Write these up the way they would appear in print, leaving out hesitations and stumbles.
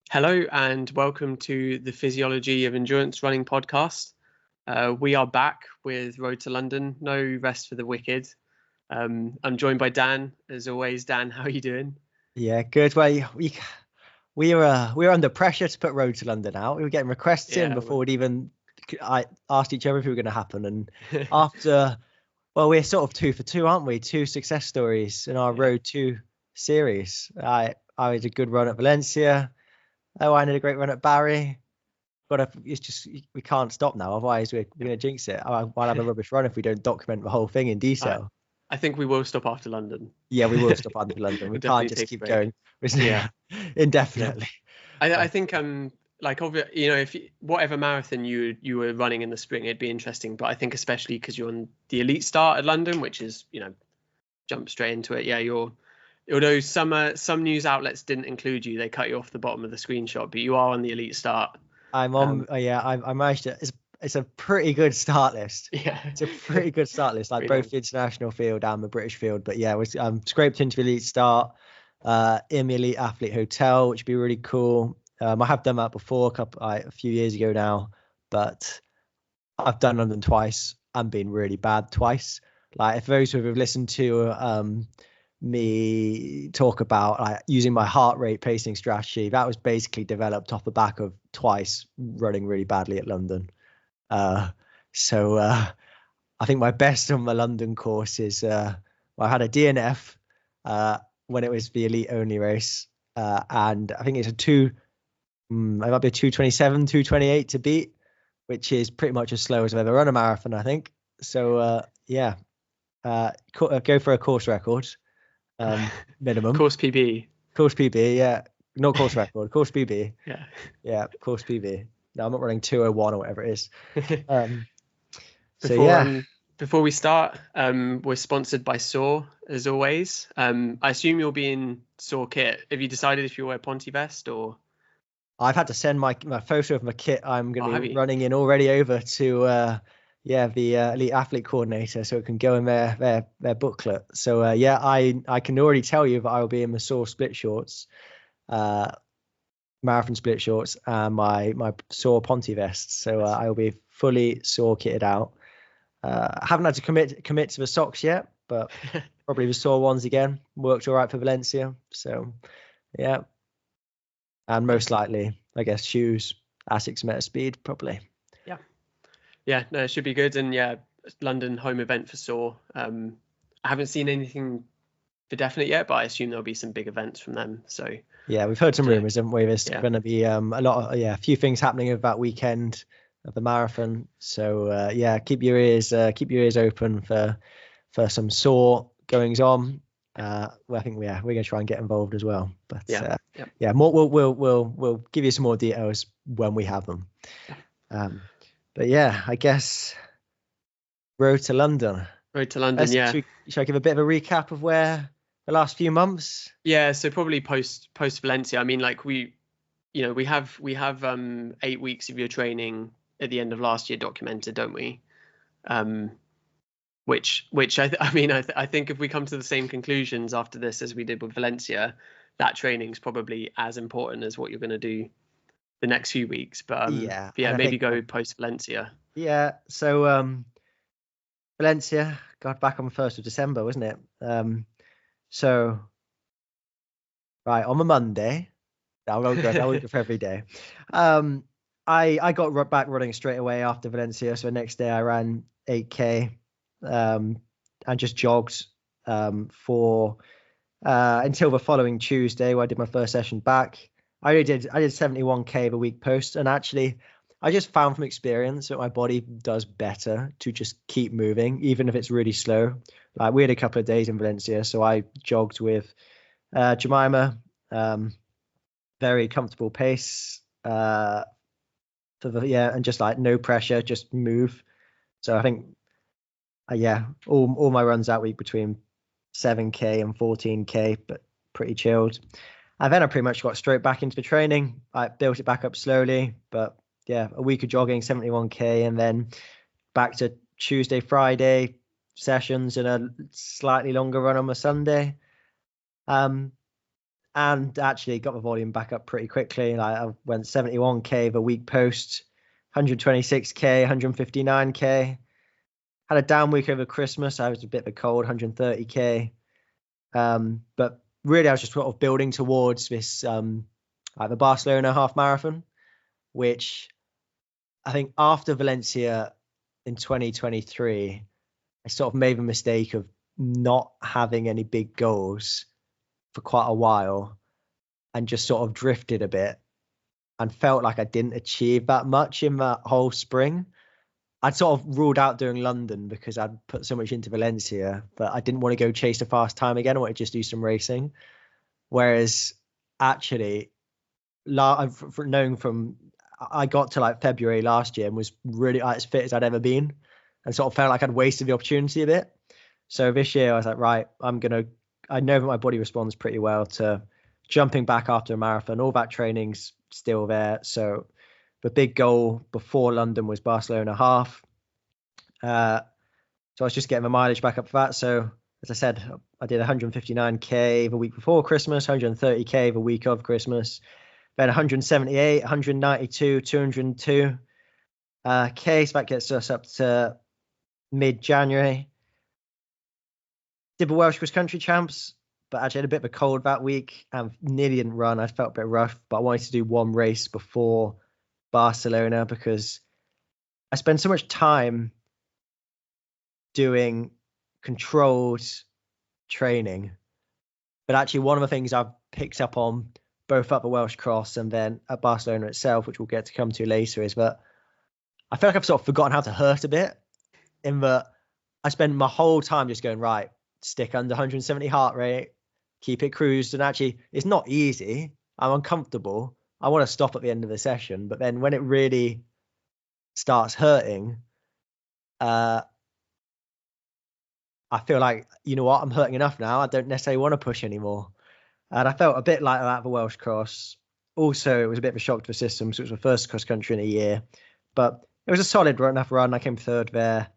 Hello and welcome to the Physiology of Endurance Running podcast. We are back with Road to London. No rest for the wicked. I'm joined by Dan, as always. Dan, how are you doing? Yeah, good. Well, we were under pressure to put Road to London out. We were getting requests in before we'd even asked each other if it were going to happen. And after, well, we're sort of 2 for 2, aren't we? 2 success stories in our Road to series. I had a good run at Valencia. Oh, I had a great run at Barry. But it's just we can't stop now. Otherwise, we're going to jinx it. I'll have a rubbish run if we don't document the whole thing in detail. I think we will stop after London. Yeah, we will stop after London. We can't just keep going. Yeah, indefinitely. I think if whatever marathon you were running in the spring, it'd be interesting. But I think especially because you're on the elite start at London, which is jump straight into it. Yeah, although some news outlets didn't include you, they cut you off the bottom of the screenshot, but you are on the elite start. I'm on. I managed to. It's a pretty good start list. Yeah, it's a pretty good start list, like both the international field and the British field. But yeah, scraped into the elite start in the elite athlete hotel, which would be really cool. I have done that before a few years ago now, but I've done London twice and been really bad twice. Like, if those who have listened to me talk about using my heart rate pacing strategy, that was basically developed off the back of twice running really badly at London. So I think my best on the London course is I had a DNF when it was the elite only race, and I think it's it might be a 2:27, 2:28 to beat, which is pretty much as slow as I've ever run a marathon, I think. So go for a course record. Minimum course PB, yeah, not course record, course PB. Yeah, course PB. No, I'm not running 2:01 or whatever it is. Before we start, we're sponsored by SOAR as always. I assume you'll be in SOAR kit. Have you decided if you wear Ponte vest or? I've had to send my photo of my kit. I'm going to be running in already over to the elite athlete coordinator, so it can go in their booklet. So I can already tell you that I will be in the SOAR split shorts, marathon split shorts, and my SOAR Ponte vest. So I will be fully SOAR kitted out. I haven't had to commit to the socks yet, but probably the SOAR ones again. Worked all right for Valencia. So yeah. And most likely, I guess, shoes, Asics Meta Speed, probably. Yeah, no, it should be good. And yeah, London home event for SOAR. I haven't seen anything for definite yet, but I assume there'll be some big events from them. So yeah, we've heard some rumors, haven't we? There's going to be a few things happening over that weekend of the marathon. So keep your ears open for some SOAR goings on. I think we're going to try and get involved as well. But more we'll give you some more details when we have them. But yeah, I guess Road to London. Should I give a bit of a recap of where the last few months? Yeah, so probably post Valencia. I mean, like we have 8 weeks of your training at the end of last year documented, don't we? Which I think if we come to the same conclusions after this as we did with Valencia, that training's probably as important as what you're going to do the next few weeks. But maybe go post Valencia. Yeah. So Valencia got back on the 1st of December, wasn't it? So right on the Monday, I won't go for every day. I got back running straight away after Valencia. So the next day I ran 8K. And just jogged for until the following Tuesday, where I did my first session back. I did 71K the week post, and actually I just found from experience that my body does better to just keep moving, even if it's really slow. Like, we had a couple of days in Valencia, so I jogged with Jemima, very comfortable pace, and just like no pressure, just move. So I think all my runs that week between 7K and 14K, but pretty chilled. And then I pretty much got straight back into the training. I built it back up slowly, but yeah, a week of jogging, 71K, and then back to Tuesday, Friday sessions and a slightly longer run on a Sunday. And and actually got my volume back up pretty quickly. Like I went 71k the week post, 126k, 159k. Had a down week over Christmas. I was a bit of a cold, 130k. But really, I was just sort of building towards this, like the Barcelona half marathon, which I think after Valencia in 2023, I sort of made the mistake of not having any big goals for quite a while and just sort of drifted a bit and felt like I didn't achieve that much in that whole spring. I'd sort of ruled out doing London because I'd put so much into Valencia, but I didn't want to go chase a fast time again. I wanted to just do some racing. Whereas actually, I've known from, I got to like February last year and was really as fit as I'd ever been and sort of felt like I'd wasted the opportunity a bit. So this year I was like, right, I know that my body responds pretty well to jumping back after a marathon. All that training's still there. So the big goal before London was Barcelona half. So I was just getting my mileage back up for that. So as I said, I did 159k the week before Christmas, 130k the week of Christmas, then 178, 192, 202 k. So that gets us up to mid-January. Did the Welsh Cross Country Champs, but actually had a bit of a cold that week and nearly didn't run. I felt a bit rough, but I wanted to do one race before Barcelona because I spend so much time doing controlled training. But actually, one of the things I've picked up on both at the Welsh Cross and then at Barcelona itself, which we'll get to come to later, is that I feel like I've sort of forgotten how to hurt a bit in that I spend my whole time just going, right, stick under 170 heart rate, keep it cruised. And actually, it's not easy. I'm uncomfortable. I want to stop at the end of the session. But then when it really starts hurting, I feel like, you know what, I'm hurting enough now. I don't necessarily want to push anymore. And I felt a bit like that at the Welsh Cross. Also, it was a bit of a shock to the system. So it was my first cross country in a year. But it was a solid enough run. I came third there.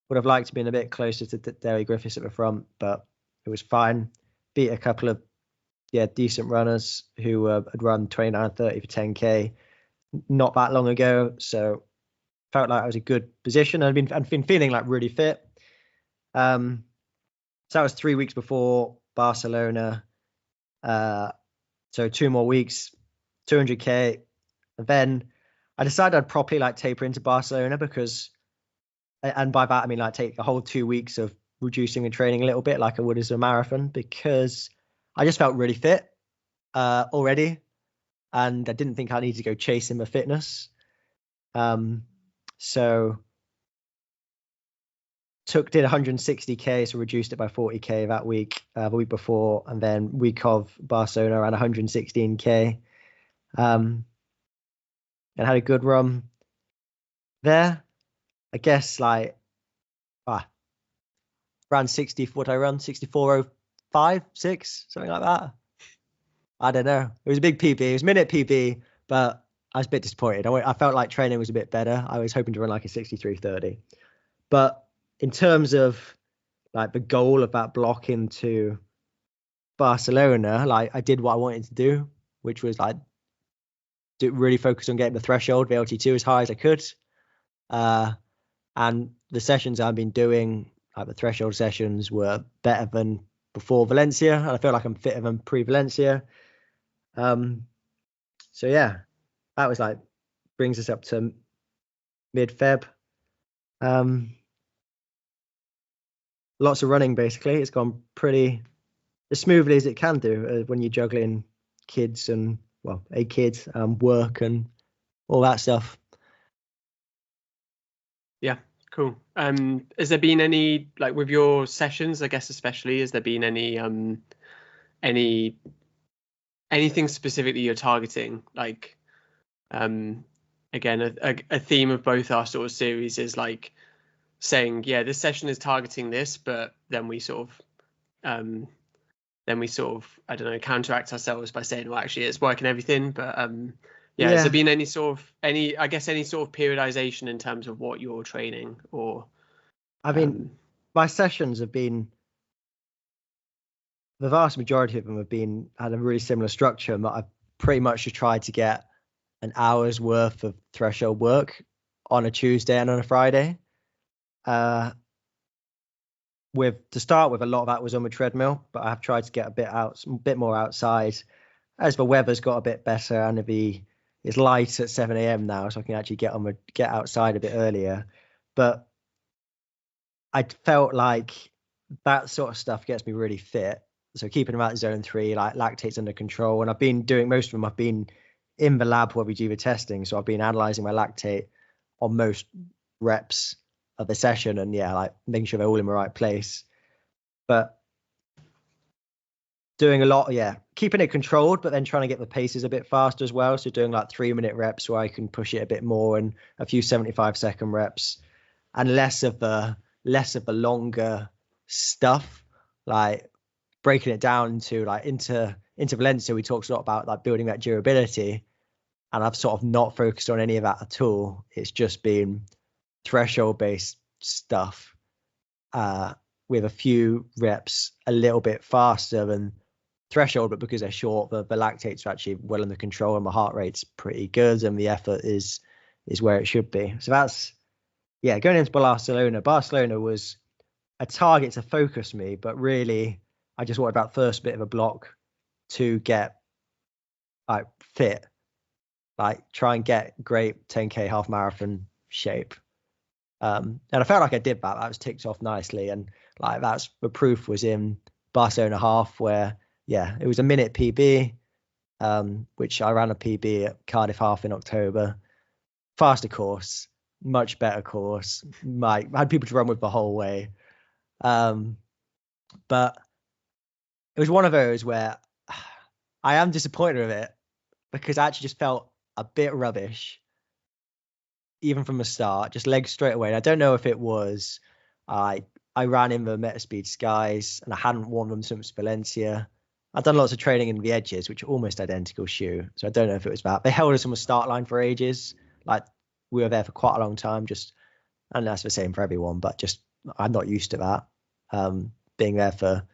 Would have liked to be a bit closer to Derry Griffiths at the front, but it was fine. Beat a couple of decent runners who had run 29:30 for 10k not that long ago. So felt like I was a good position. I've been feeling like really fit. So that was 3 weeks before Barcelona. So 2 more weeks, 200k. And then I decided I'd properly like taper into Barcelona because, and by that I mean like take a whole 2 weeks of reducing and training a little bit like I would as a marathon, because I just felt really fit already, and I didn't think I needed to go chasing my fitness. So did 160k, so reduced it by 40k that week, the week before, and then week of Barcelona around 116k, and had a good run there. I guess like around 60. What I run 64:05, 6, something like that. I don't know. It was a big PB. It was minute PB, but I was a bit disappointed. I felt like training was a bit better. I was hoping to run like a 63:30, but in terms of like the goal of that block into Barcelona, like I did what I wanted to do, which was like really focus on getting the threshold, the LT2 as high as I could. And the sessions I've been doing, like the threshold sessions, were better than before Valencia. And I feel like I'm fitter than pre-Valencia. So yeah, that was like, brings us up to mid-Feb. Lots of running, basically. It's gone pretty as smoothly as it can do when you're juggling kids and, well, a kid, work and all that stuff. Yeah, cool. Has there been any, like with your sessions, I guess especially, has there been anything specific that you're targeting? Like, again, a theme of both our sort of series is like saying, yeah, this session is targeting this, but then we sort of I don't know, counteract ourselves by saying, well, actually it's working everything. But has there been any sort of periodization in terms of what you're training? Or I mean, my sessions have been the vast majority of them had a really similar structure, but I've pretty much just tried to get an hour's worth of threshold work on a Tuesday and on a Friday. To start with, a lot of that was on the treadmill, but I've tried to get a bit more outside. As the weather's got a bit better and it's light at 7 a.m. now, so I can actually get outside a bit earlier. But I felt like that sort of stuff gets me really fit. So keeping them out of zone 3, like lactates under control. And I've been doing most of them. I've been in the lab where we do the testing. So I've been analyzing my lactate on most reps of the session, and like making sure they're all in the right place. But doing a lot, keeping it controlled, but then trying to get the paces a bit faster as well. So doing like 3-minute reps where I can push it a bit more, and a few 75-second reps, and less of the longer stuff, like breaking it down to like into Valencia. We talked a lot about like building that durability, and I've sort of not focused on any of that at all. It's just been threshold based stuff, with a few reps a little bit faster than threshold, but because they're short, the lactates are actually well under control, and my heart rate's pretty good, and the effort is where it should be. So that's going into Barcelona. Barcelona was a target to focus me, but really I just wanted that first bit of a block to get like fit, like try and get great 10k half marathon shape. And I felt like I did that. That was ticked off nicely, and like that's the proof was in Barcelona half, where it was a minute PB, which I ran a PB at Cardiff half in October. Faster course, much better course. I had people to run with the whole way. But it was one of those where I am disappointed with it, because I actually just felt a bit rubbish, even from the start, just legs straight away. And I don't know if it was I ran in the Metaspeed Skies and I hadn't worn them since Valencia. I've done lots of training in the Edges, which are almost identical shoe. So I don't know if it was that. They held us on the start line for ages. Like we were there for quite a long time, and that's the same for everyone, but just I'm not used to that. Being there for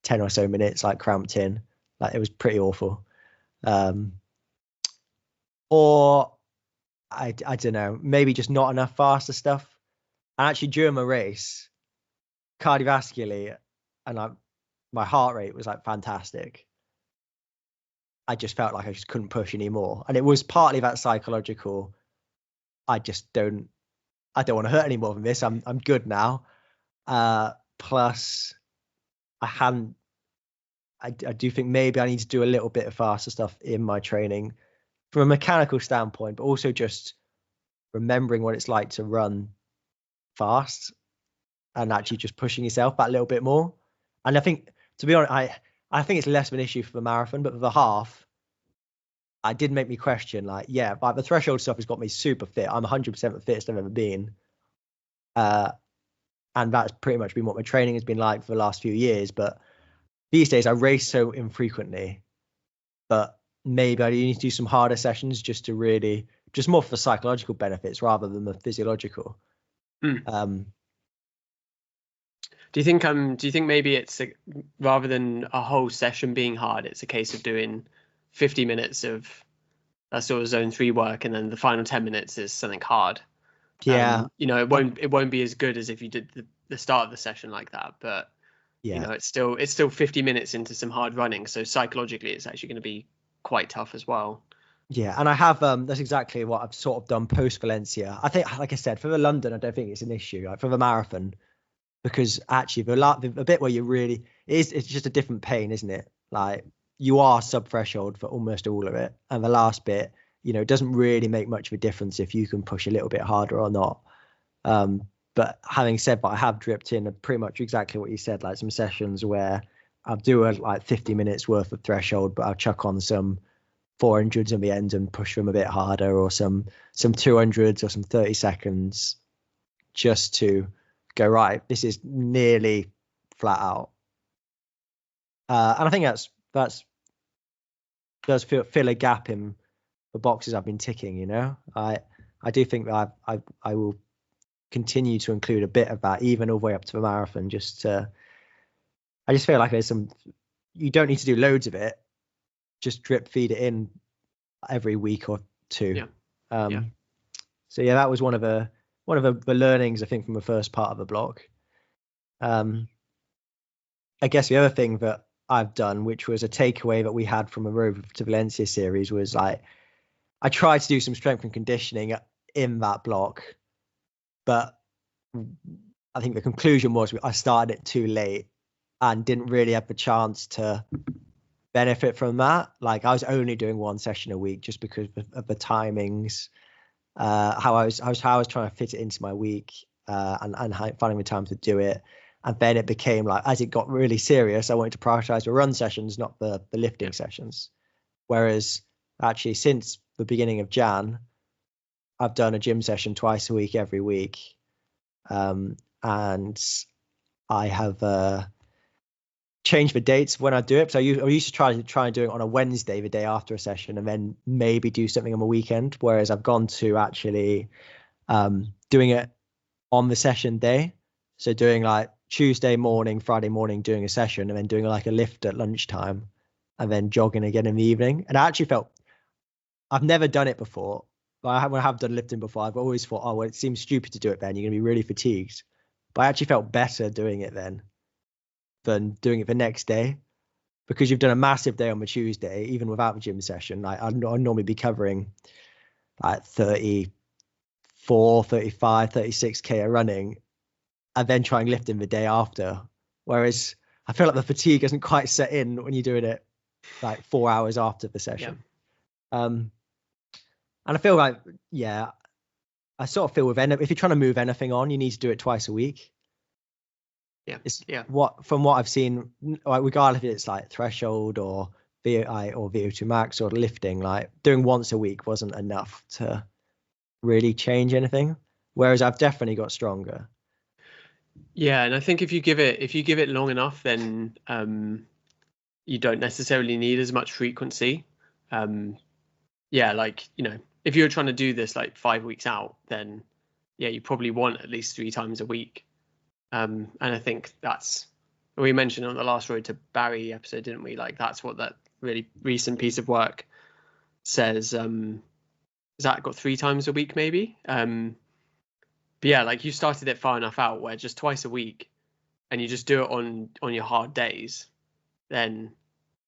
10 or so minutes, like cramped in, like it was pretty awful. Or I don't know, maybe just not enough faster stuff. And actually during my race, cardiovascularly, and my heart rate was like fantastic. I just felt like I just couldn't push anymore. And it was partly that psychological, I don't want to hurt any more than this. I'm good now. Plus I do think maybe I need to do a little bit of faster stuff in my training from a mechanical standpoint, but also just remembering what it's like to run fast and actually just pushing yourself that little bit more. And I think, to be honest, I think it's less of an issue for the marathon, but for the half, it did make me question, like the threshold stuff has got me super fit. I'm 100% the fittest I've ever been. And that's pretty much been what my training has been like for the last few years. But these days I race so infrequently, but maybe I need to do some harder sessions just more for psychological benefits rather than the physiological. Do you think maybe it's rather than a whole session being hard, it's a case of doing 50 minutes of that sort of zone 3 work, and then the final 10 minutes is something hard? It won't be as good as if you did the start of the session like that, but it's still 50 minutes into some hard running, so psychologically it's actually going to be quite tough as well. And I have that's exactly what I've sort of done post Valencia. I think, like I said, for the London, I don't think it's an issue. Like for the marathon, because actually the bit where it's just a different pain, isn't it? Like you are sub threshold for almost all of it, and the last bit, it doesn't really make much of a difference if you can push a little bit harder or not. But having said that, I have dripped in pretty much exactly what you said, like some sessions where I'll do like 50 minutes worth of threshold, but I'll chuck on some 400s in the end and push them a bit harder, or some 200s or some 30 seconds, just to go, right, this is nearly flat out. And I think that's does fill a gap in the boxes I've been ticking. I do think that I will continue to include a bit of that even all the way up to the marathon. I just feel like there's some you don't need to do loads of it. Just drip feed it in every week or two. So yeah, that was one of the learnings, I think, from the first part of the block. I guess the other thing that I've done, which was a takeaway that we had from a Road to Valencia series, was like I tried to do some strength and conditioning in that block, but I think the conclusion was I started it too late and didn't really have the chance to benefit from that. Like I was only doing one session a week just because of the timings, how I was trying to fit it into my week, and finding the time to do it. And then it became like, as it got really serious, I wanted to prioritize the run sessions, not the lifting sessions. Whereas actually since the beginning of Jan, I've done a gym session twice a week, every week. And I have changed the dates when I do it. So I used to try and do it on a Wednesday, the day after a session, and then maybe do something on the weekend. Whereas I've gone to actually doing it on the session day. So doing like Tuesday morning, Friday morning, doing a session, and then doing like a lift at lunchtime, and then jogging again in the evening. And I actually felt, I've never done it before, but when I have done lifting before, I've always thought, oh, well, it seems stupid to do it then. You're going to be really fatigued. But I actually felt better doing it then than doing it the next day, because you've done a massive day on the Tuesday, even without the gym session. Like I'd normally be covering like 34, 35, 36K of running, and then trying lifting the day after. Whereas I feel like the fatigue doesn't quite set in when you're doing it like 4 hours after the session. And I feel like, I sort of feel with if you're trying to move anything on, you need to do it twice a week. From what I've seen, like regardless if it's like threshold or VO2 or VO2 max or lifting, like doing once a week wasn't enough to really change anything. Whereas I've definitely got stronger. Yeah, and I think if you give it long enough, then you don't necessarily need as much frequency. Like, you know, if you're trying to do this like 5 weeks out, then you probably want at least 3 times a week. And I think that's, we mentioned on the last Road to Barry episode, didn't we? Like that's what that really recent piece of work says. Zach got 3 times a week maybe. But yeah, like you started it far enough out where just twice a week, and you just do it on your hard days, then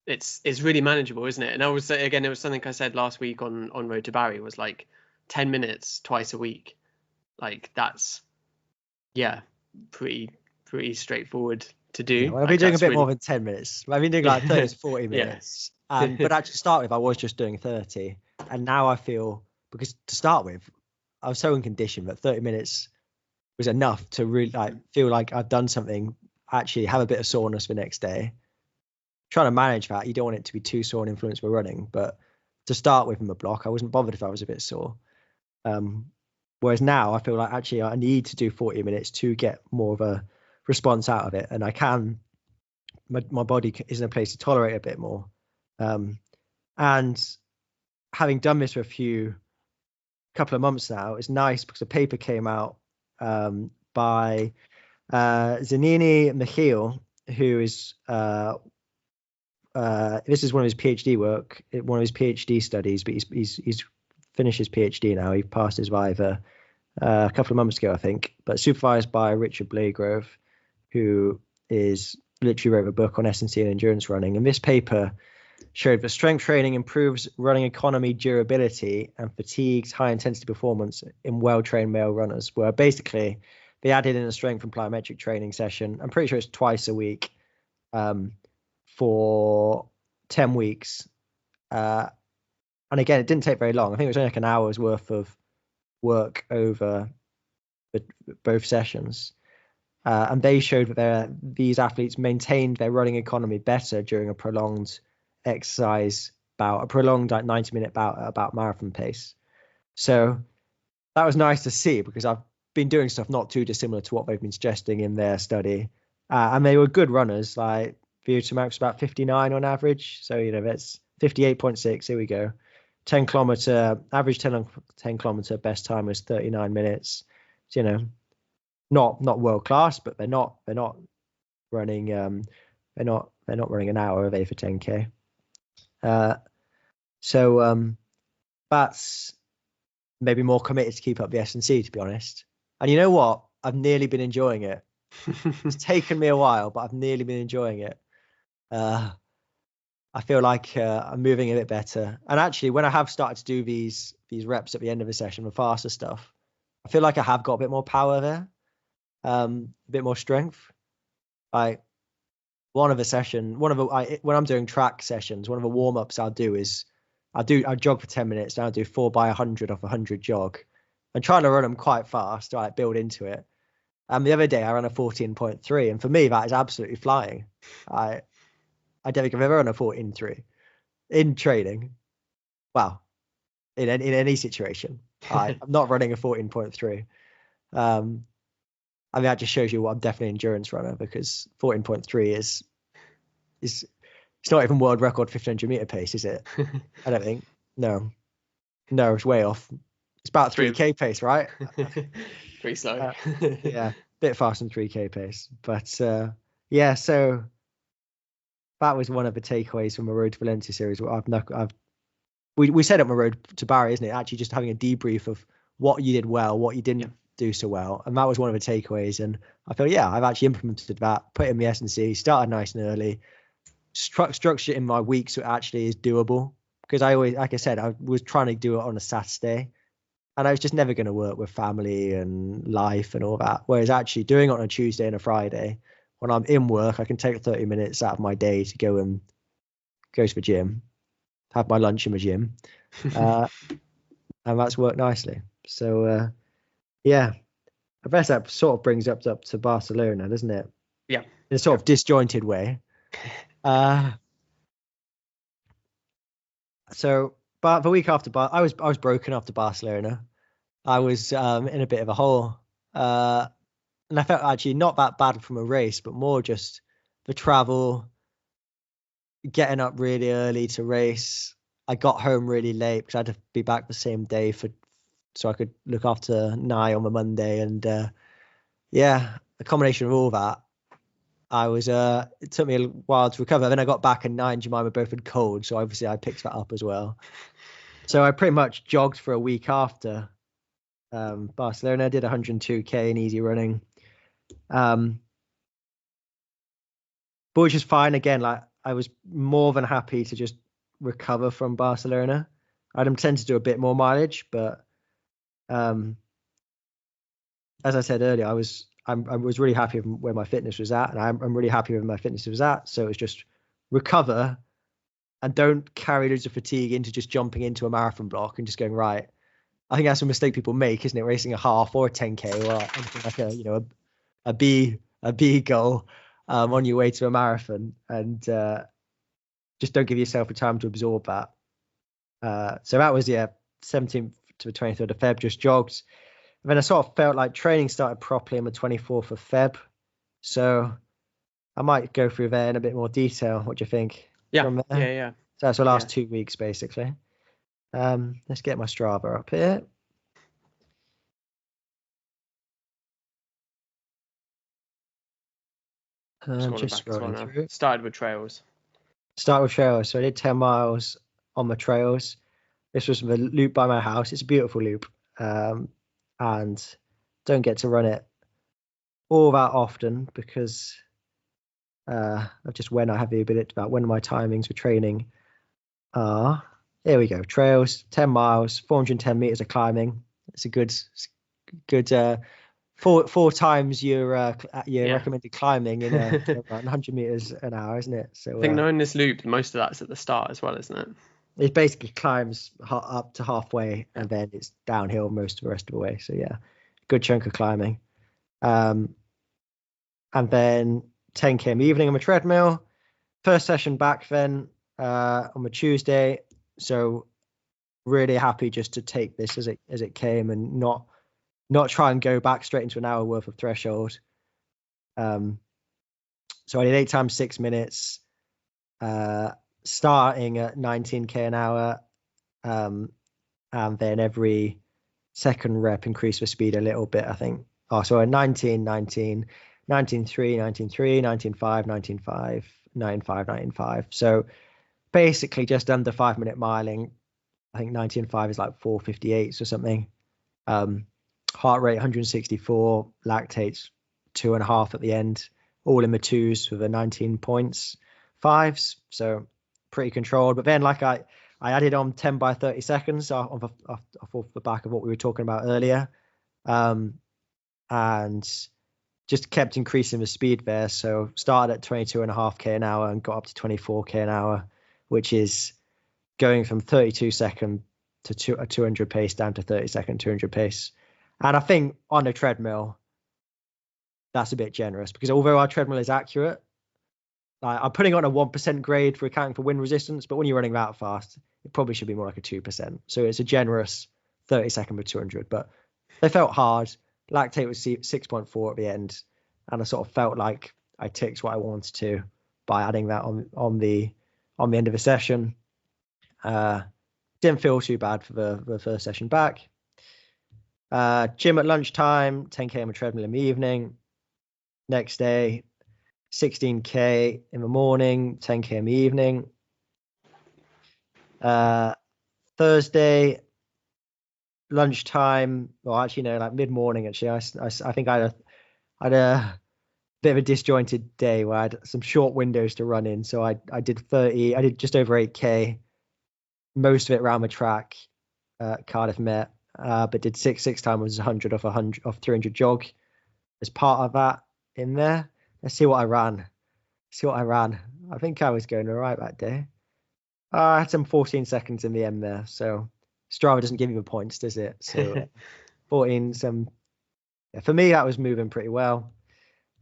it's really manageable, isn't it? And I would say again, it was something I said last week on Road to Barry, was like 10 minutes twice a week. Like that's pretty straightforward to do. Yeah, well, I've been doing a bit more than 10 minutes. I've been doing like 30 to 40 minutes. But actually to start with, I was just doing 30. And now I feel, because to start with, I was so unconditioned that 30 minutes was enough to really like feel like I've done something, actually have a bit of soreness the next day. Trying to manage that. You don't want it to be too sore and influenced by running. But to start with in the block, I wasn't bothered if I was a bit sore. Whereas now I feel like actually I need to do 40 minutes to get more of a response out of it. And I can, my body is in a place to tolerate a bit more. And having done this for couple of months now, it's nice because a paper came out by Zanini Michiel, who is this is one of his PhD work, one of his PhD studies, but he's finished his PhD now. He passed his Viva a couple of months ago, I think, but supervised by Richard Blagrove, who is literally wrote a book on S&C and endurance running. And this paper showed that strength training improves running economy, durability, and fatigues high intensity performance in well-trained male runners, where basically they added in a strength and plyometric training session. I'm pretty sure it's twice a week for 10 weeks. And again, it didn't take very long. I think it was only like an hour's worth of work over both sessions. And they showed that these athletes maintained their running economy better during a prolonged exercise bout, a prolonged like 90-minute bout at about marathon pace. So that was nice to see, because I've been doing stuff not too dissimilar to what they've been suggesting in their study. And they were good runners. Like VO2 max was about 59 on average. So, you know, that's 58.6. Here we go. 10 kilometer average 10 kilometer best time was 39 minutes. So, you know, not world class, but they're not running they're not They're not running an hour of A for 10K. So that's maybe more committed to keep up the S&C, to be honest. And you know what? I've nearly been enjoying it. It's taken me a while, but I've nearly been enjoying it. I feel like I'm moving a bit better. And actually, when I have started to do these reps at the end of a session, the faster stuff, I feel like I have got a bit more power there, a bit more strength. Like when I'm doing track sessions, one of the warm ups I'll do is I jog for 10 minutes, and I'll do 4 by 100 off 100 jog, and trying to run them quite fast, to like build into it. And the other day I ran a 14.3, and for me that is absolutely flying. I don't think I've ever run a 14.3 in training. Well, in any situation, I'm not running a 14.3. I mean, that just shows you what I'm definitely an endurance runner, because 14.3 is it's not even world record 1500 meter pace, is it? I don't think. No, it's way off. It's about 3K pace, right? Pretty slow. Yeah, bit faster than 3K pace. But yeah, so that was one of the takeaways from my Road to Valencia series. We said up my road to Barry, isn't it? Actually, just having a debrief of what you did well, what you didn't do so well, and that was one of the takeaways. And I feel, I've actually implemented that, put in the S&C, started nice and early, structure in my week so it actually is doable. Because I always, like I said, I was trying to do it on a Saturday, and I was just never going to work with family and life and all that. Whereas actually doing it on a Tuesday and a Friday, when I'm in work, I can take 30 minutes out of my day to go to the gym, have my lunch in the gym, and that's worked nicely. So I guess that sort of brings up to Barcelona, doesn't it? Yeah, in a sort of disjointed way. So, but the week after, I was broken after Barcelona. I was in a bit of a hole, and I felt actually not that bad from a race, but more just the travel, getting up really early to race. I got home really late because I had to be back the same day so I could look after Nye on the Monday. And a combination of all that, it took me a while to recover. Then I got back and Nye and Jemima both had cold, so obviously I picked that up as well. So I pretty much jogged for a week after Barcelona. I did 102K in easy running, but which is fine. Again, like I was more than happy to just recover from Barcelona. I'd intend to do a bit more mileage, but as I said earlier, I was really happy with where my fitness was at, and I'm really happy with where my fitness was at. So it's just recover and don't carry loads of fatigue into just jumping into a marathon block and just going right. I think that's a mistake people make, isn't it? Racing a half or a 10K or anything like a B goal on your way to a marathon, and just don't give yourself a time to absorb that. So that was 17th to the 23rd of Feb, just jogged. And then I sort of felt like training started properly on the 24th of Feb. So I might go through there in a bit more detail. What do you think? Yeah. So that's the last 2 weeks, basically. Let's get my Strava up here. Just scrolling through. Started with trails. So I did 10 miles on the trails. This was the loop by my house. It's a beautiful loop. And don't get to run it all that often because of just when I have the ability, about when my timings for training are. Here we go. Trails, 10 miles, 410 meters of climbing. It's a good four times your recommended climbing in around 100 meters an hour, isn't it? So I think knowing this loop, most of that's at the start as well, isn't it? It basically climbs up to halfway and then it's downhill most of the rest of the way. So good chunk of climbing. And then 10K in the evening on the treadmill. First session back then on the Tuesday. So really happy just to take this as it came and not try and go back straight into an hour worth of threshold. So I did 8 times 6 minutes, starting at 19K an hour, and then every second rep increased the speed a little bit, I think. So 19, 19, 19.3, 19.3, 19.5, 19.5, 19.5. So basically just under 5 minute miling. I think 19.5 is like 4:58 or something. Heart rate 164, lactates 2.5 at the end, all in the twos with a 19 points, fives. So pretty controlled. But then like I added on 10 by 30 seconds off the back of what we were talking about earlier. And just kept increasing the speed there. So started at 22.5k an hour and got up to 24k an hour, which is going from 32 second to a 200 pace down to 30 second 200 pace. And I think on a treadmill, that's a bit generous because although our treadmill is accurate, I'm putting on a 1% grade for accounting for wind resistance, but when you're running that fast, it probably should be more like a 2%. So it's a generous 30 second per 200, but they felt hard. Lactate was 6.4 at the end, and I sort of felt like I ticked what I wanted to by adding that on the end of the session. Didn't feel too bad for the first session back. Gym at lunchtime, 10k on a treadmill in the evening. Next day, 16k in the morning, 10k in the evening. Thursday, lunchtime, or actually no, like mid-morning. Actually, I think I had a bit of a disjointed day where I had some short windows to run in. So I did just over 8k, most of it around the track, Cardiff Met, but did six time was 100 off 300 jog as part of that in there. Let's see what I ran. I think I was going all right that day. I had some 14 seconds in the end there. So Strava doesn't give you the points, does it? So 14, for me, that was moving pretty well.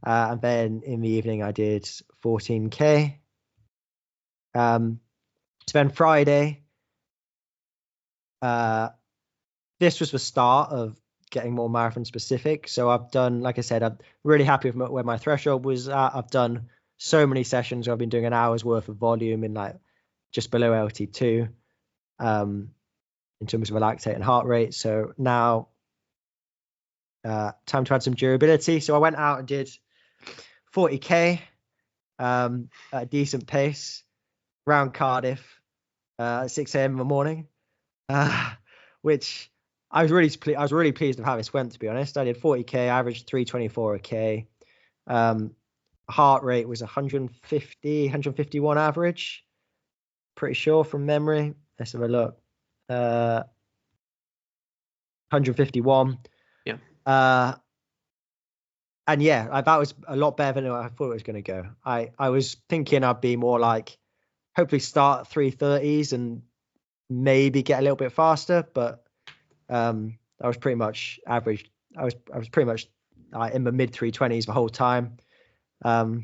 And then in the evening, I did 14k. So then Friday, this was the start of getting more marathon specific. So I've done, like I said, I'm really happy with where my threshold was at. I've done so many sessions where I've been doing an hour's worth of volume in like just below LT2 in terms of lactate and heart rate. So now time to add some durability. So I went out and did 40k at a decent pace around Cardiff at 6 a.m. in the morning, which I was really pleased with how this went, to be honest. I did 40k, averaged 324 a k. Heart rate was 151 average, pretty sure from memory. Let's have a look. 151. Yeah. And yeah, that was a lot better than I thought it was going to go. I was thinking I'd be more like, hopefully start 330s and maybe get a little bit faster, but I was pretty much average. I was pretty much in the mid 320s the whole time. Where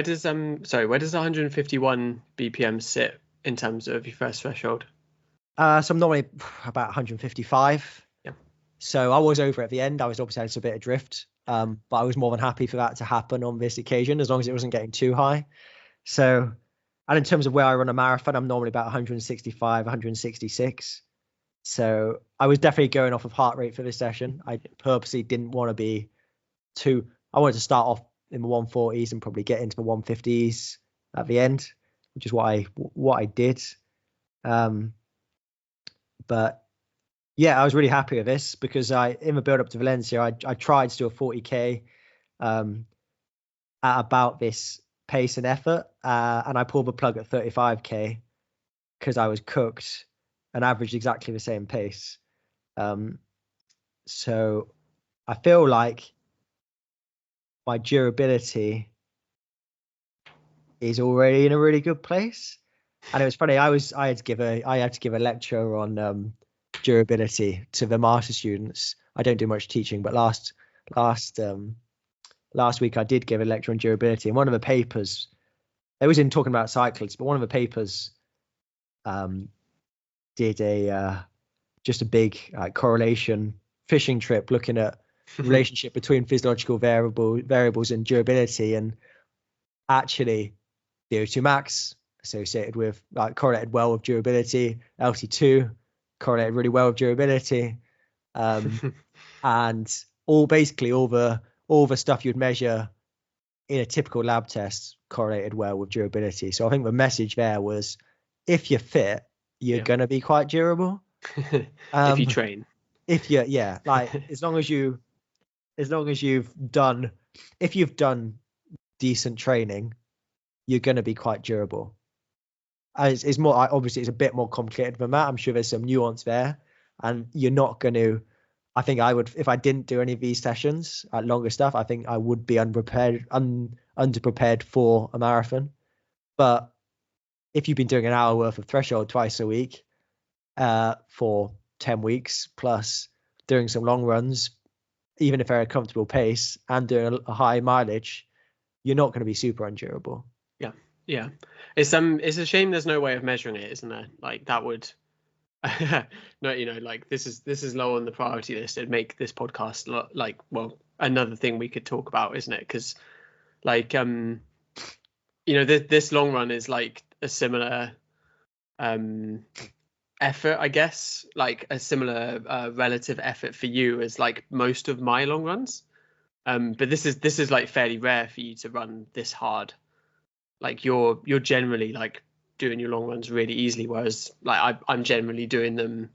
does 151 BPM sit in terms of your first threshold? So I'm normally about 155. Yeah. So I was over at the end. I was obviously had a bit of drift, but I was more than happy for that to happen on this occasion, as long as it wasn't getting too high. So, and in terms of where I run a marathon, I'm normally about 165, 166. So I was definitely going off of heart rate for this session. I purposely didn't want to be I wanted to start off in the 140s and probably get into the 150s at the end, which is what I did. But yeah, I was really happy with this because in the build up to Valencia, I tried to do a 40k at about this pace and effort, and I pulled the plug at 35k because I was cooked and averaged exactly the same pace. So I feel like my durability is already in a really good place. And it was funny, I had to give a lecture on durability to the master students. I don't do much teaching, but last week I did give a lecture on durability, and one of the papers, it was in talking about cyclists, but one of the papers did just a big correlation fishing trip looking at relationship between physiological variables and durability, and actually VO2 max associated with correlated well with durability, LT2 correlated really well with durability, and all the stuff you'd measure in a typical lab test correlated well with durability. So I think the message there was, if you're fit, you're gonna be quite durable. If you train. If you're like as long as you've done decent training, you're gonna be quite durable. It's more obviously it's a bit more complicated than that. I'm sure there's some nuance there, and you're not going to. I think I would, if I didn't do any of these sessions at longer stuff, I think I would be underprepared for a marathon. But if you've been doing an hour worth of threshold twice a week for 10 weeks, plus doing some long runs, even if they're a comfortable pace and doing a high mileage, you're not going to be super undurable. Yeah. It's a shame there's no way of measuring it, isn't there? Like that would no, like this is low on the priority list. It'd make this podcast like, well, another thing we could talk about, isn't it? Because like this long run is like a similar effort, I guess, like a similar relative effort for you as like most of my long runs. But this is like fairly rare for you to run this hard. Like you're generally like doing your long runs really easily, whereas like I'm generally doing them,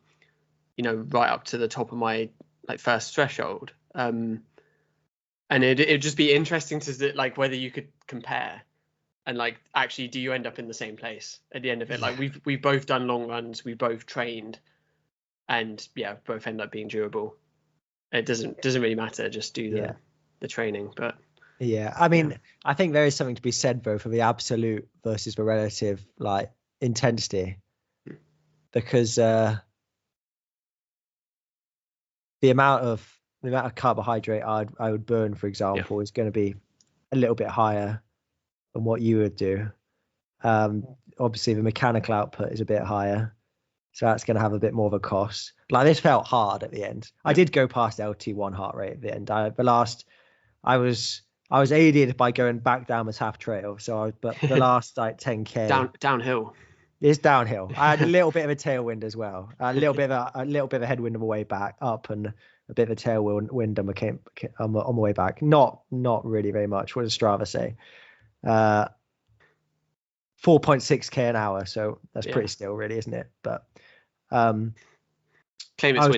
right up to the top of my like first threshold. And it'd just be interesting to like whether you could compare, and like actually do you end up in the same place at the end of it? Like we've both done long runs, we both trained, and both end up being durable. It doesn't really matter, just do the training. But I mean, I think there is something to be said though for the absolute versus the relative like intensity, because the amount of carbohydrate I would burn, for example, is going to be a little bit higher than what you would do. Obviously the mechanical output is a bit higher, so that's going to have a bit more of a cost. Like this felt hard at the end. I did go past LT1 heart rate at the end. I was aided by going back down the Taft Trail. But the last like 10k downhill. It's downhill. I had a little bit of a tailwind as well. A little bit of a headwind on the way back up, and a bit of a tailwind on the way back. Not really very much. What does Strava say? 4.6k an hour. So that's pretty still, really, isn't it? But claim it's I was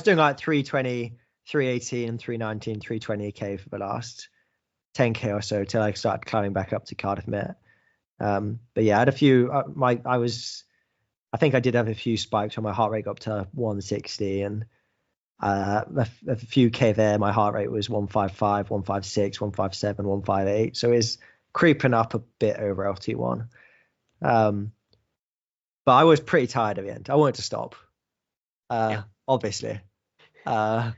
doing like 320, 318, and 319, 320k for the last 10k or so till I started climbing back up to Cardiff Met. But yeah, I had a few. I think I did have a few spikes when my heart rate got up to 160, and a few k there. My heart rate was 155, 156, 157, 158. So it's creeping up a bit over LT1. But I was pretty tired at the end. I wanted to stop, obviously. But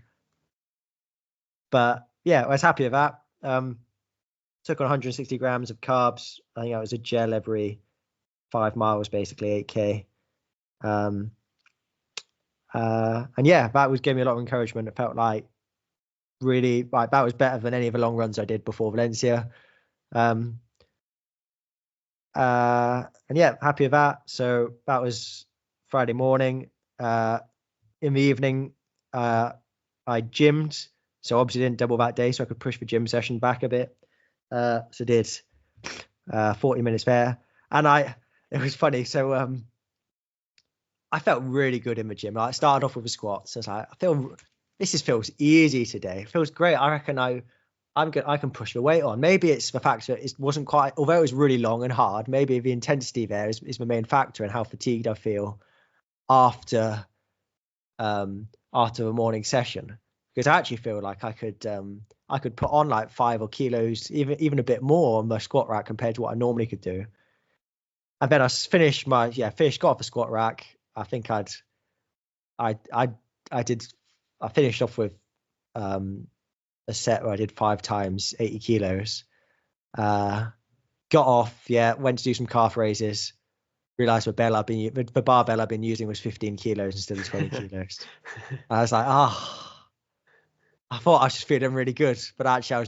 yeah, I was happy with that. Took on 160 grams of carbs. I think that was a gel every 5 miles, basically 8k. And yeah, that was gave me a lot of encouragement. It felt like really like that was better than any of the long runs I did before Valencia. And yeah, happy with that. So that was Friday morning. In the evening, I gymmed. So obviously didn't double that day, so I could push the gym session back a bit. So did 40 minutes there. And it was funny. So I felt really good in the gym. I started off with the squats. I was like, feels easy today. It feels great. I reckon I can push the weight on. Maybe it's the fact that it wasn't quite, although it was really long and hard, maybe the intensity there is the main factor in how fatigued I feel after the morning session. Because I actually feel like I could put on like 5 kilos, even a bit more on my squat rack compared to what I normally could do. And then I finished got off the squat rack. I think I finished off with a set where I did 5 times 80 kilos. Got off, went to do some calf raises. Realized the barbell I've been using was 15 kilos instead of 20 kilos. I was like, I thought I was just feeling really good, but actually I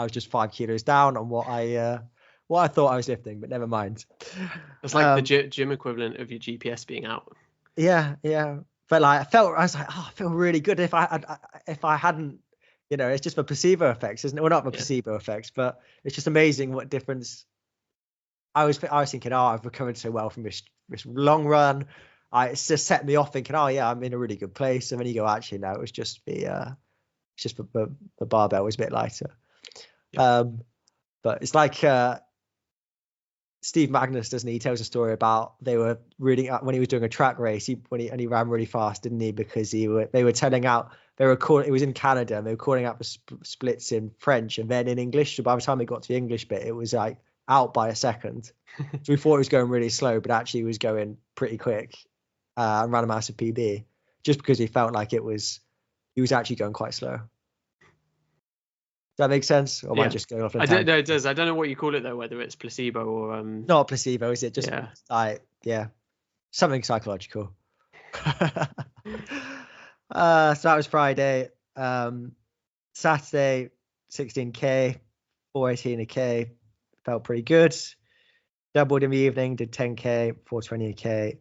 was just 5 kilos down on what I thought I was lifting, but never mind. It's like the gym equivalent of your GPS being out. Yeah. But like I was like, I feel really good. If I hadn't it's just for placebo effects, isn't it? Well, not for Yeah. placebo effects, but it's just amazing what difference. I was thinking, oh, I've recovered so well from this long run. It's just set me off thinking, oh yeah, I'm in a really good place. And then you go, actually, no, it was just the barbell was a bit lighter. Yeah. But it's like Steve Magnus, doesn't he? He tells a story about they were reading when he was doing a track race. He ran really fast, didn't he? Because they were telling out. They were calling. It was in Canada, and they were calling out the splits in French and then in English. So by the time they got to the English bit, it was like out by a second. So we thought it was going really slow, but actually it was going pretty quick, and ran a massive PB just because he felt like he was actually going quite slow. Does that make sense? Or am I just going off? I don't know. It does. I don't know what you call it though, whether it's placebo or not placebo, is it? Just something psychological. So that was Friday. Saturday, 16k, 418 a k, felt pretty good. Doubled in the evening, did 10k, 420 a k,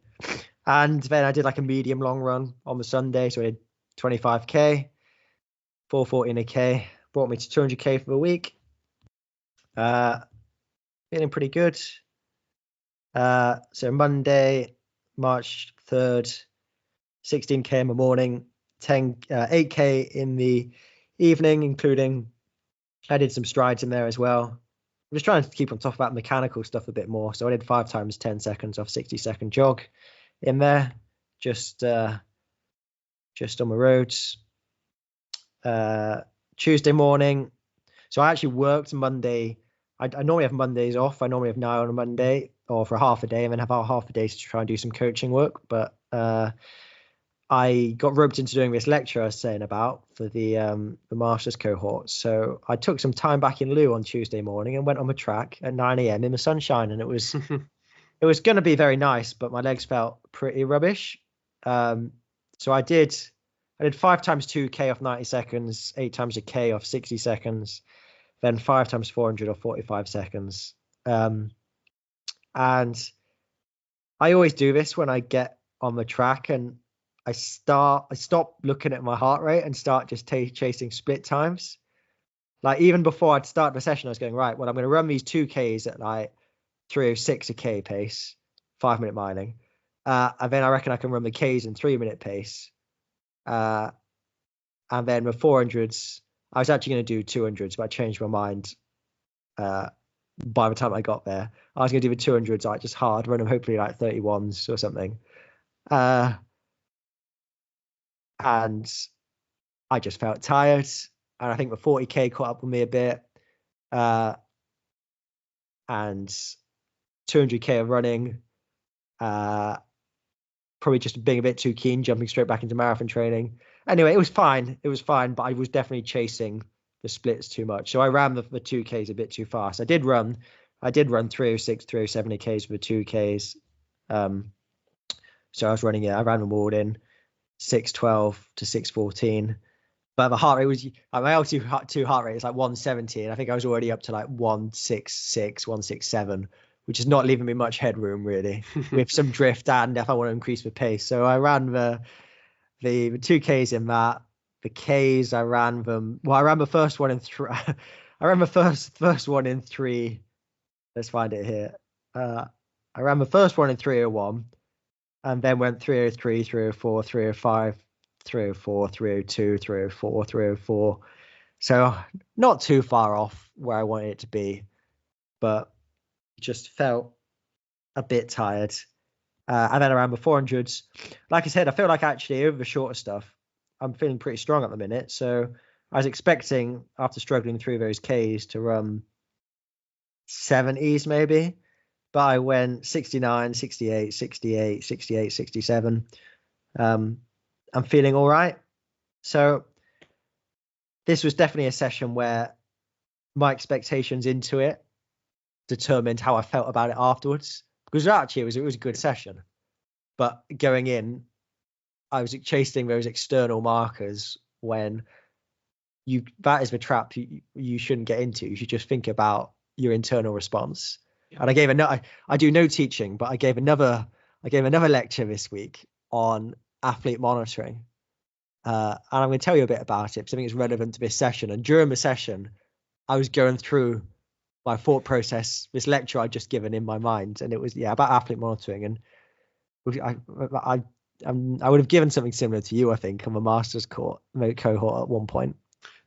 and then I did like a medium long run on the Sunday, so I did 25k, 414 a k. Brought me to 200k for the week. Feeling pretty good. So Monday, March 3rd, 16k in the morning, 8k in the evening, including I did some strides in there as well. I'm just trying to keep on top of that mechanical stuff a bit more. So I did 5 times 10 seconds off 60-second jog in there, just on the roads. Tuesday morning. So I actually worked Monday. I normally have Mondays off. I normally have now on a Monday or for half a day and then have half a day to try and do some coaching work. But I got roped into doing this lecture I was saying about for the master's cohort. So I took some time back in lieu on Tuesday morning and went on the track at 9 a.m. in the sunshine. And it was going to be very nice, but my legs felt pretty rubbish. So I did 5 times 2k off 90 seconds, 8 times a k off 60 seconds, then 5 times 400 off 45 seconds. And I always do this when I get on the track and I stop looking at my heart rate and start just chasing split times. Like even before I'd start the session, I was going, right, well, I'm going to run these 2Ks at like 3:06 a k pace, 5-minute miling. And then I reckon I can run the Ks in 3-minute pace. And then the 400s, I was actually going to do 200s, but I changed my mind by the time I got there. I was going to do the 200s, like just hard, run them hopefully like 31s or something. And I just felt tired. And I think the 40k caught up with me a bit. And 200k of running. Probably just being a bit too keen, jumping straight back into marathon training. Anyway, it was fine, but I was definitely chasing the splits too much. So I ran the 2Ks a bit too fast. I did run 306, 307 Ks for the 2Ks. So I was running I ran them all in 6:12 to 6:14. But the heart rate was, my L2 heart rate is like 170, and I think I was already up to like 166, 167, which is not leaving me much headroom really, with some drift and if I want to increase the pace. So I ran the 2Ks in that. The Ks, I ran them. Well, I ran the first one in 3. I ran the first one in 3. Let's find it here. I ran the first one in 3:01, and then went 3:03, 3:04, 3:05, 3:04, 3:02, 3:04, 3:04. So not too far off where I wanted it to be, but just felt a bit tired. And then around the 400s, like I said, I feel like actually over the shorter stuff, I'm feeling pretty strong at the minute. So I was expecting, after struggling through those Ks, to run 70s maybe, but I went 69, 68, 68, 68, 67. I'm feeling all right. So this was definitely a session where my expectations into it determined how I felt about it afterwards. Because actually it was a good session, but going in, I was chasing those external markers when that is the trap you shouldn't get into. You should just think about your internal response. Yeah. And I do no teaching, but I gave another lecture this week on athlete monitoring. And I'm going to tell you a bit about it because I think it's relevant to this session. And during the session, I was going through my thought process, this lecture I'd just given in my mind, and it was about athlete monitoring. And I would have given something similar to you, I think, on the master's cohort at one point.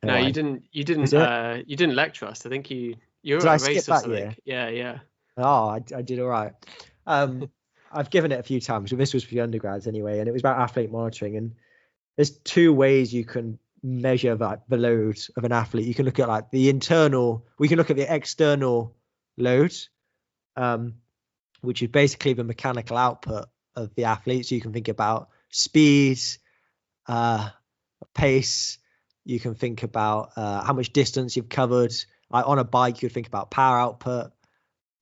No, you didn't. You didn't lecture us. I think you were at a race or something. Yeah. Oh, I did all right. I've given it a few times, but this was for the undergrads anyway, and it was about athlete monitoring. And there's two ways you can measure the load of an athlete. You can look at like the internal. We can look at the external load, which is basically the mechanical output of the athlete. So you can think about speed, pace. You can think about how much distance you've covered. Like on a bike, you'd think about power output.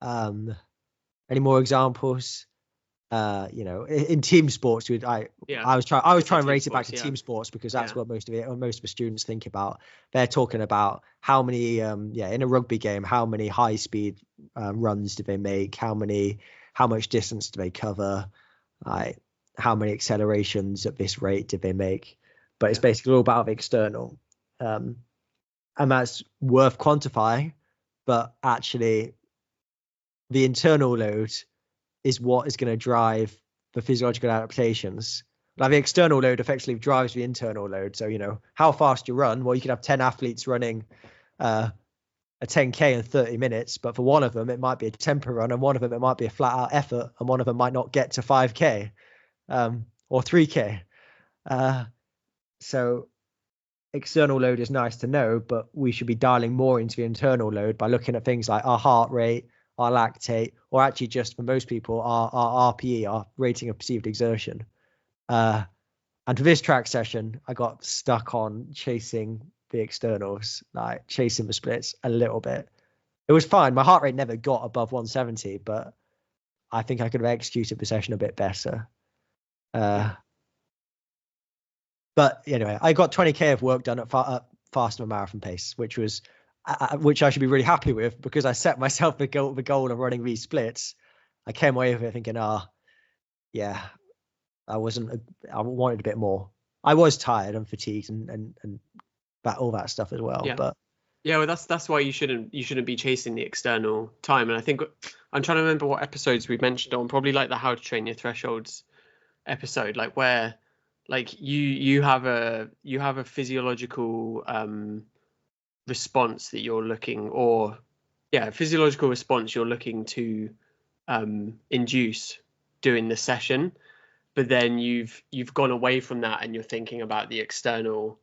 Any more examples? In team sports, I was trying to rate it back to team sports because that's what most of the students think about. They're talking about how many, in a rugby game, how many high speed runs do they make? How much distance do they cover? How many accelerations at this rate did they make? But it's basically all about the external, and that's worth quantifying. But actually, the internal load is what is going to drive the physiological adaptations. Like the external load effectively drives the internal load. So, how fast you run. Well, you could have 10 athletes running a 10K in 30 minutes, but for one of them, it might be a tempo run, and one of them, it might be a flat out effort, and one of them might not get to 5K or 3K. So external load is nice to know, but we should be dialing more into the internal load by looking at things like our heart rate, our lactate, or actually just for most people, our RPE, our rating of perceived exertion. And for this track session, I got stuck on chasing the externals, like chasing the splits a little bit. It was fine. My heart rate never got above 170, but I think I could have executed the session a bit better. But anyway, I got 20K of work done at faster than marathon pace, which I should be really happy with because I set myself the goal of running these splits. I came away with it thinking, I wanted a bit more. I was tired and fatigued and that all that stuff as well. Yeah. But well, that's why you shouldn't be chasing the external time. And I think I'm trying to remember what episodes we mentioned on, probably like the How to Train Your Thresholds episode, like where like you have a physiological response that you're looking, physiological response you're looking to induce during the session, but then you've gone away from that and you're thinking about the external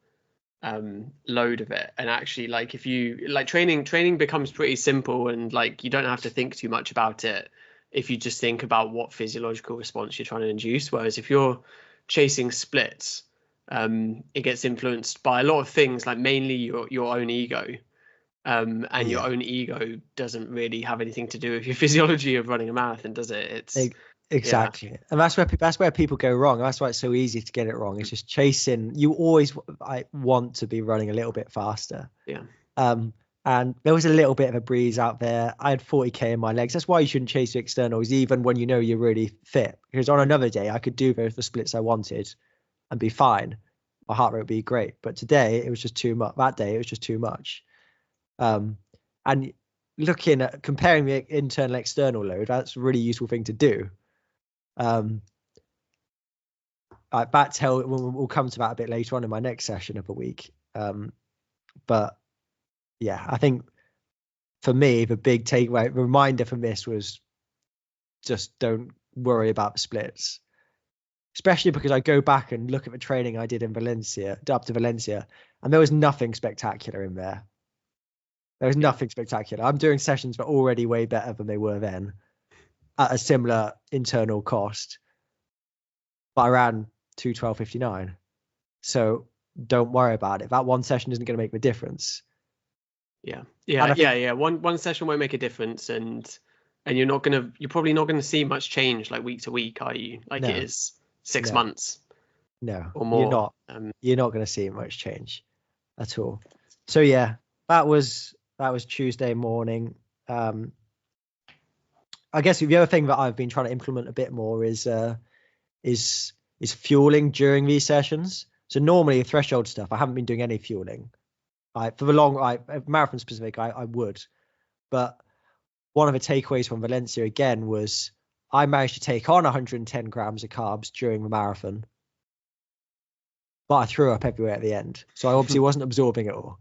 load of it. And actually, like if you like training becomes pretty simple, and like you don't have to think too much about it if you just think about what physiological response you're trying to induce. Whereas if you're chasing splits, it gets influenced by a lot of things, like mainly your own ego, and your own ego doesn't really have anything to do with your physiology of running a marathon, does it? It's exactly, and that's where people go wrong. That's why it's so easy to get it wrong. It's just chasing. You always want to be running a little bit faster. And there was a little bit of a breeze out there. I had 40K in my legs. That's why you shouldn't chase the externals, even when you know you're really fit. Because on another day, I could do the splits I wanted and be fine. My heart rate would be great. But today, it was just too much. That day, it was just too much. And looking at comparing the internal external load, that's a really useful thing to do. We'll come to that a bit later on in my next session of the week. But yeah, I think for me, the big takeaway reminder from this was just don't worry about the splits, especially because I go back and look at the training I did in Valencia, up to Valencia, and there was nothing spectacular in there. There was nothing spectacular. I'm doing sessions that are already way better than they were then at a similar internal cost, but I ran 2:12:59. So don't worry about it. That one session isn't going to make the difference. One session won't make a difference, and you're probably not gonna see much change like week to week, are you? Like it is 6 months. No, or more. You're not. You're not going to see much change at all. So yeah, that was Tuesday morning. I guess the other thing that I've been trying to implement a bit more is fueling during these sessions. So normally threshold stuff, I haven't been doing any fueling. For the marathon specific, I would. But one of the takeaways from Valencia again was I managed to take on 110 grams of carbs during the marathon, but I threw up everywhere at the end. So I obviously wasn't absorbing it all.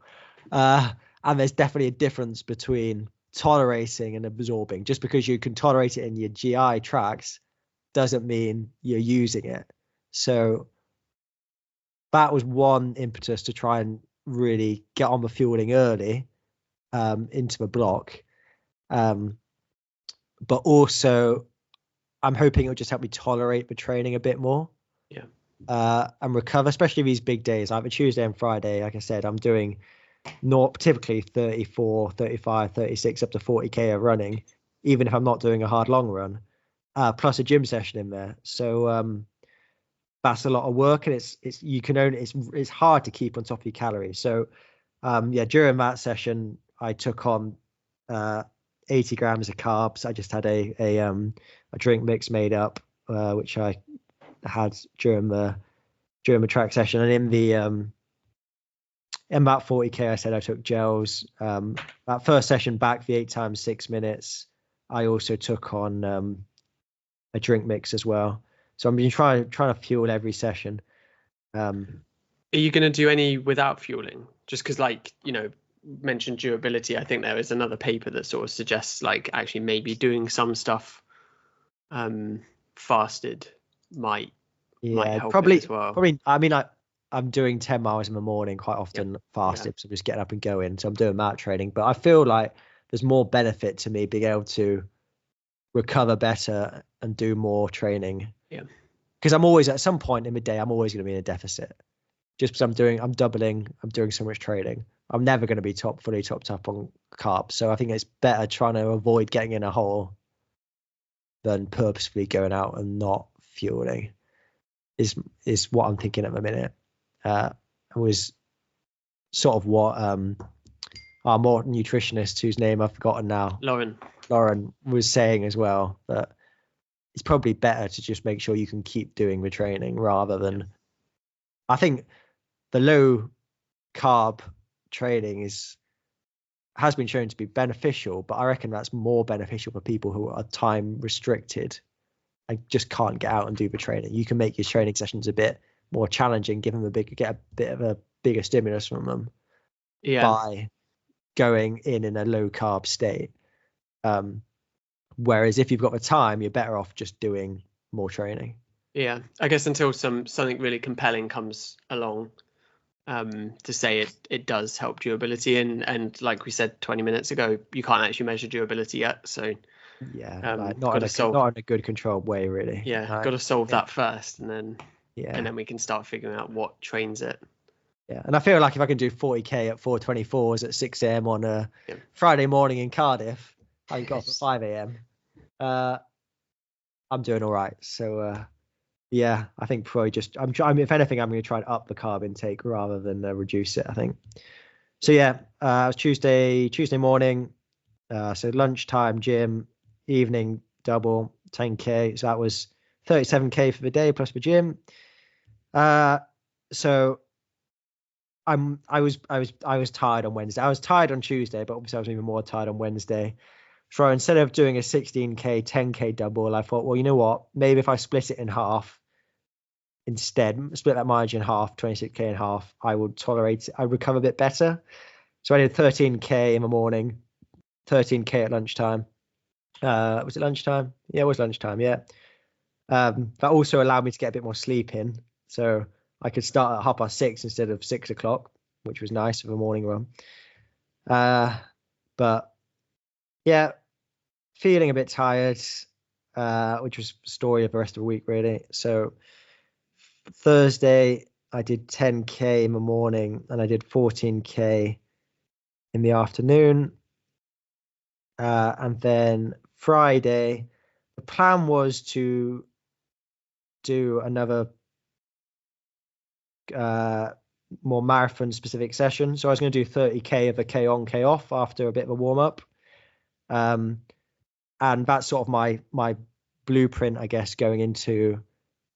And there's definitely a difference between tolerating and absorbing. Just because you can tolerate it in your GI tracts doesn't mean you're using it. So that was one impetus to try and really get on the fueling early into the block. But also I'm hoping it'll just help me tolerate the training a bit more. Yeah. And recover, especially these big days. Like a Tuesday and Friday, like I said, I'm doing typically 34, 35, 36, up to 40K of running, even if I'm not doing a hard long run, plus a gym session in there. So that's a lot of work, and it's hard to keep on top of your calories. So during that session, I took on 80 grams of carbs. I just had a drink mix made up, which I had during the track session. And in the in about 40K, I said I took gels. That first session back, the 8 times 6 minutes, I also took on a drink mix as well. So I'm been trying to fuel every session. Are you going to do any without fueling? Just because, mentioned durability. I think there is another paper that sort of suggests actually maybe doing some stuff fasted might help probably as well. Probably. I mean, I'm doing 10 miles in the morning quite often fasted, so I'm just getting up and going. So I'm doing that training, but I feel like there's more benefit to me being able to recover better and do more training. Yeah. Because I'm always at some point in the day, I'm always going to be in a deficit. Just because I'm doubling, I'm doing so much training. I'm never going to be fully topped up on carbs. So I think it's better trying to avoid getting in a hole than purposefully going out and not fueling. Is what I'm thinking at the minute. Was sort of what our more nutritionist, whose name I've forgotten now, Lauren was saying as well, that it's probably better to just make sure you can keep doing the training rather than. I think the low carb training has been shown to be beneficial, but I reckon that's more beneficial for people who are time restricted and just can't get out and do the training. You can make your training sessions a bit more challenging, get a bit of a bigger stimulus from them by going in a low carb state. Whereas if you've got the time, you're better off just doing more training. Yeah, I guess until something really compelling comes along to say it does help durability, and like we said 20 minutes ago, you can't actually measure durability yet. So not in a good controlled way, really. Got to solve that first, and then we can start figuring out what trains it. Yeah, and I feel like if I can do 40K at 4:24s at 6 a.m. on a Friday morning in Cardiff, I got up at 5 a.m. I'm doing all right. So I think probably just if anything, I'm going to try and up the carb intake rather than reduce it, I think. So it was Tuesday morning. So lunchtime gym, evening double 10K. So that was 37K for the day plus the gym. So I was tired on Wednesday. I was tired on Tuesday, but obviously I was even more tired on Wednesday. So instead of doing a 16K, 10K double, I thought, well, you know what? Maybe if I split it in half instead, split that mileage in half, 26K in half, I would tolerate it. I recover a bit better. So I did 13K in the morning, 13K at lunchtime. Was it lunchtime? Yeah, it was lunchtime. Yeah. That also allowed me to get a bit more sleep in. So I could start at 6:30 instead of 6 o'clock, which was nice for the morning run. But yeah, feeling a bit tired, which was the story of the rest of the week, really. So Thursday, I did 10K in the morning and I did 14K in the afternoon. And then Friday, the plan was to do another more marathon specific session. So I was going to do 30K of a K on, K off after a bit of a warm up. And that's sort of my blueprint, I guess, going into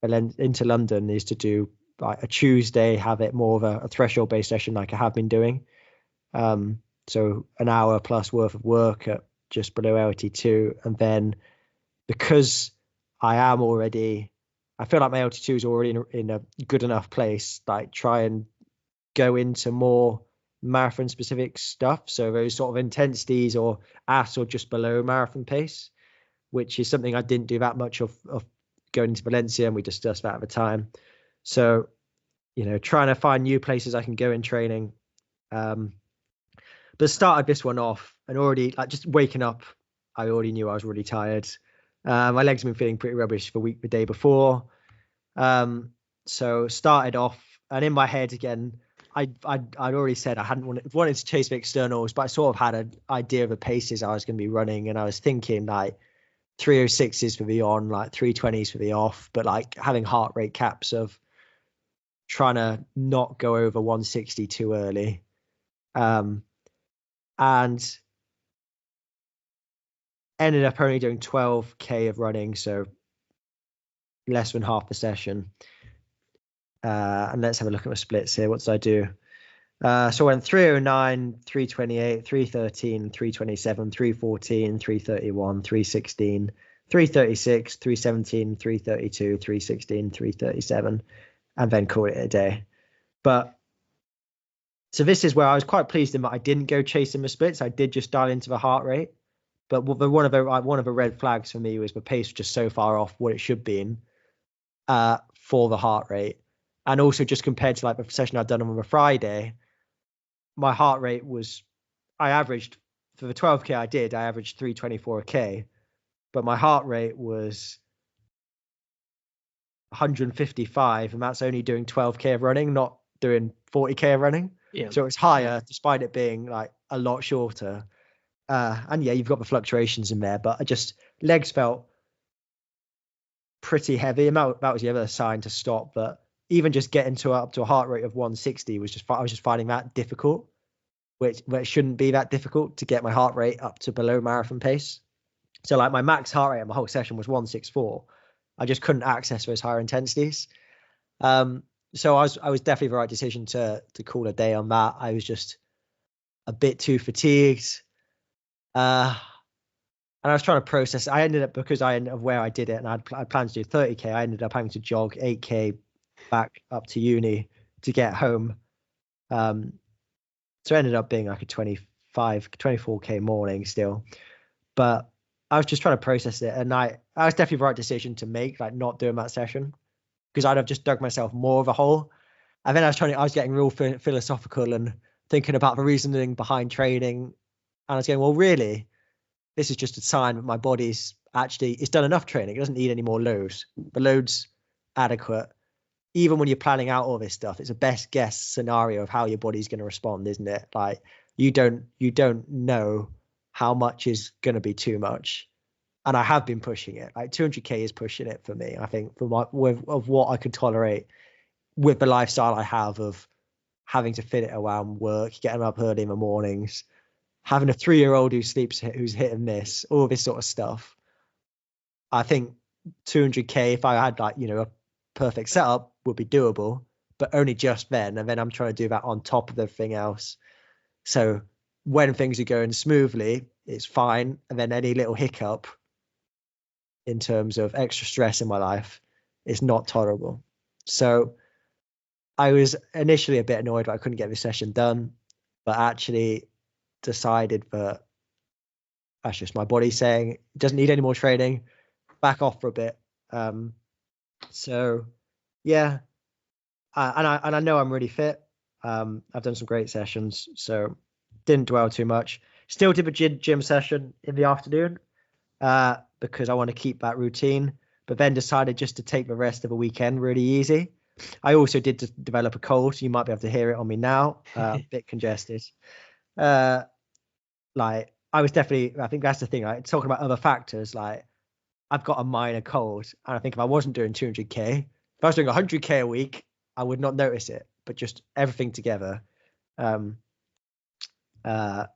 London, is to do like a Tuesday, have it more of a threshold based session like I have been doing. So an hour plus worth of work at just below LT2. And then because I feel like my LT2 is already in a good enough place, like try and go into more marathon specific stuff. So those sort of intensities or at or just below marathon pace, which is something I didn't do that much of going into Valencia, and we discussed that at the time. So, trying to find new places I can go in training. But started this one off and already like just waking up, I already knew I was really tired. My legs have been feeling pretty rubbish the day before. So started off, and in my head again, I'd already said I hadn't wanted to chase the externals, but I sort of had an idea of the paces I was going to be running, and I was thinking like 306s for the on, like 320s for the off, but like having heart rate caps of trying to not go over 160 too early. And ended up only doing 12k of running, so less than half the session. And let's have a look at my splits here. What did I do? So I went 309, 328, 313, 327, 314, 331, 316, 336, 317, 332, 316, 337, and then called it a day. But so this is where I was quite pleased in that I didn't go chasing the splits. I did just dial into the heart rate. But one of the red flags for me was the pace was just so far off what it should be in for the heart rate. And also just compared to like the session I'd done on a Friday, my heart rate was, I averaged, for the 12k I averaged 324 a K, but my heart rate was 155, and that's only doing 12k of running, not doing 40k of running. Yeah. So it's higher despite it being like a lot shorter. And yeah, you've got the fluctuations in there, but legs felt pretty heavy. And that was the other sign to stop. But even just getting up to a heart rate of 160 I was just finding that difficult, which shouldn't be that difficult to get my heart rate up to below marathon pace. So like my max heart rate on my whole session was 164. I just couldn't access those higher intensities. So I was definitely the right decision to call a day on that. I was just a bit too fatigued. And I was trying to process. I ended up, because I ended up where I did it, and I planned to do 30k. I ended up having to jog 8k back up to uni to get home. So it ended up being like a 24k morning still. But I was just trying to process it, and I was definitely the right decision to make, like not doing that session, because I'd have just dug myself more of a hole. And then I was getting real philosophical and thinking about the reasoning behind training. And I was going, well, really, this is just a sign that my body's it's done enough training. It doesn't need any more loads. The load's adequate. Even when you're planning out all this stuff, it's a best guess scenario of how your body's going to respond, isn't it? Like you don't know how much is going to be too much. And I have been pushing it. Like 200k is pushing it for me. I think of what I could tolerate with the lifestyle I have of having to fit it around work, getting up early in the mornings, having a 3-year-old who's hit and miss, all this sort of stuff. I think 200k, if I had like, a perfect setup, would be doable, but only just then. And then I'm trying to do that on top of everything else. So when things are going smoothly, it's fine. And then any little hiccup in terms of extra stress in my life is not tolerable. So I was initially a bit annoyed that I couldn't get this session done, but actually decided that that's just my body saying it doesn't need any more training, back off for a bit. So yeah, and I know I'm really fit. I've done some great sessions, so didn't dwell too much. Still did a gym session in the afternoon because I want to keep that routine, but then decided just to take the rest of the weekend really easy. I also did develop a cold, so you might be able to hear it on me now. A bit congested. Like I think that's the thing. Like talking about other factors, like I've got a minor cold, and I think if I wasn't doing 200k, if I was doing 100k a week, I would not notice it. But just everything together, getting a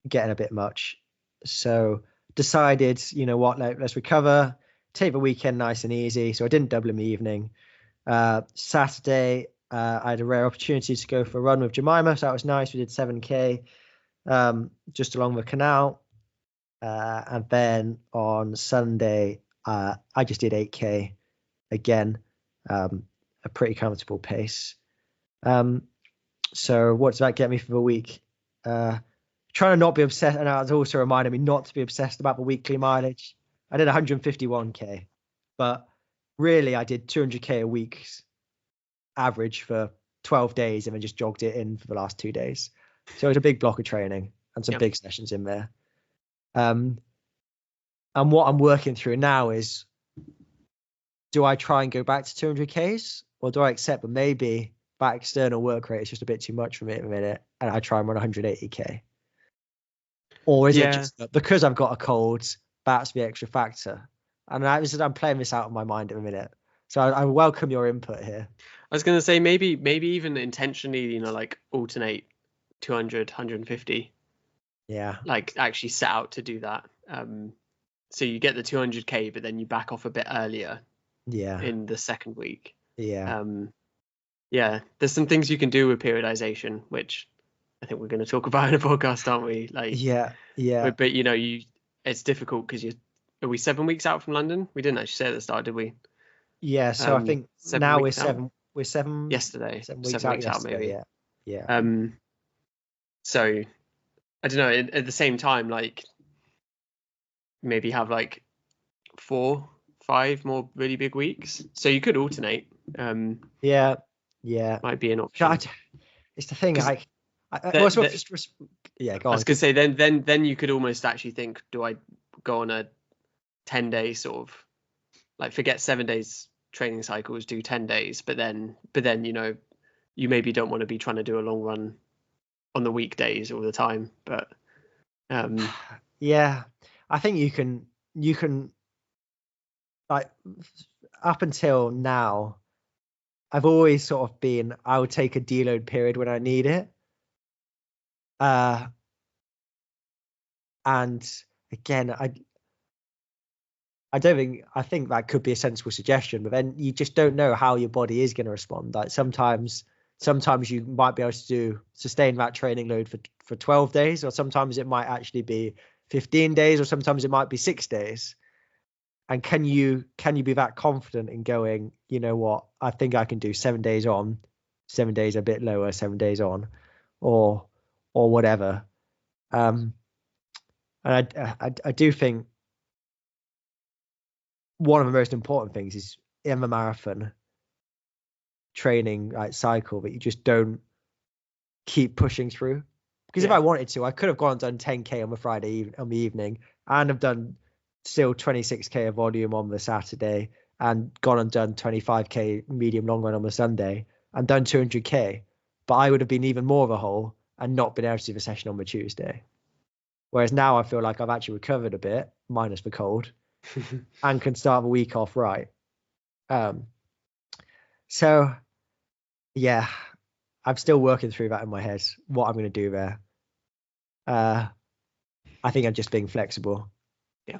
bit much. So decided, you know what, let's recover, take the weekend nice and easy. So I didn't double in the evening. Saturday, I had a rare opportunity to go for a run with Jemima, so that was nice. We did 7K just along the canal. And then on Sunday, I just did 8K again, a pretty comfortable pace. So what does that get me for the week? Trying to not be obsessed, and it's also reminded me not to be obsessed about the weekly mileage. I did 151K, but really I did 200K a week average for 12 days and then just jogged it in for the last 2 days. So it was a big block of training and some big sessions in there. And what I'm working through now is, do I try and go back to 200Ks, or do I accept that maybe that external work rate is just a bit too much for me at the minute and I try and run 180K? Or is it just because I've got a cold, that's the extra factor? And I'm playing this out of my mind at the minute. So I welcome your input here. I was going to say maybe even intentionally, like alternate 200, 150. Yeah. Like actually set out to do that. So you get the 200K, but then you back off a bit earlier. Yeah. In the second week. Yeah. Yeah. There's some things you can do with periodization, which I think we're going to talk about in a podcast, aren't we? Like. Yeah. But it's difficult because are we 7 weeks out from London? We didn't actually say at the start, did we? Yeah. So I think now we're seven. We're yesterday. 7 weeks out yesterday, maybe. Yeah. So I don't know. At the same time, like maybe have like 4, 5 more really big weeks. So you could alternate. Yeah. Might be an option. It's the thing. Go on. I was gonna say then you could almost actually think, do I go on a 10-day sort of, like, forget 7 days training cycles, do 10 days, but then you maybe don't want to be trying to do a long run on the weekdays all the time. But yeah, I think you can like, up until now, I've always sort of been, I would take a deload period when I need it. And again, I think that could be a sensible suggestion, but then you just don't know how your body is going to respond. Like sometimes you might be able to sustain that training load for 12 days, or sometimes it might actually be 15 days, or sometimes it might be 6 days. And can you be that confident in going, you know what, I think I can do 7 days on, 7 days a bit lower, 7 days on, or whatever. And I do think one of the most important things is in the marathon training, like, cycle, that you just don't keep pushing through. Because if I wanted to, I could have gone and done 10K on the Friday on the evening, and have done still 26K of volume on the Saturday, and gone and done 25K medium long run on the Sunday, and done 200K. But I would have been even more of a hole and not been able to do the session on the Tuesday. Whereas now I feel like I've actually recovered a bit, minus the cold, and can start the week off right. So yeah, I'm still working through that in my head, what I'm going to do there. I think I'm just being flexible. Yeah,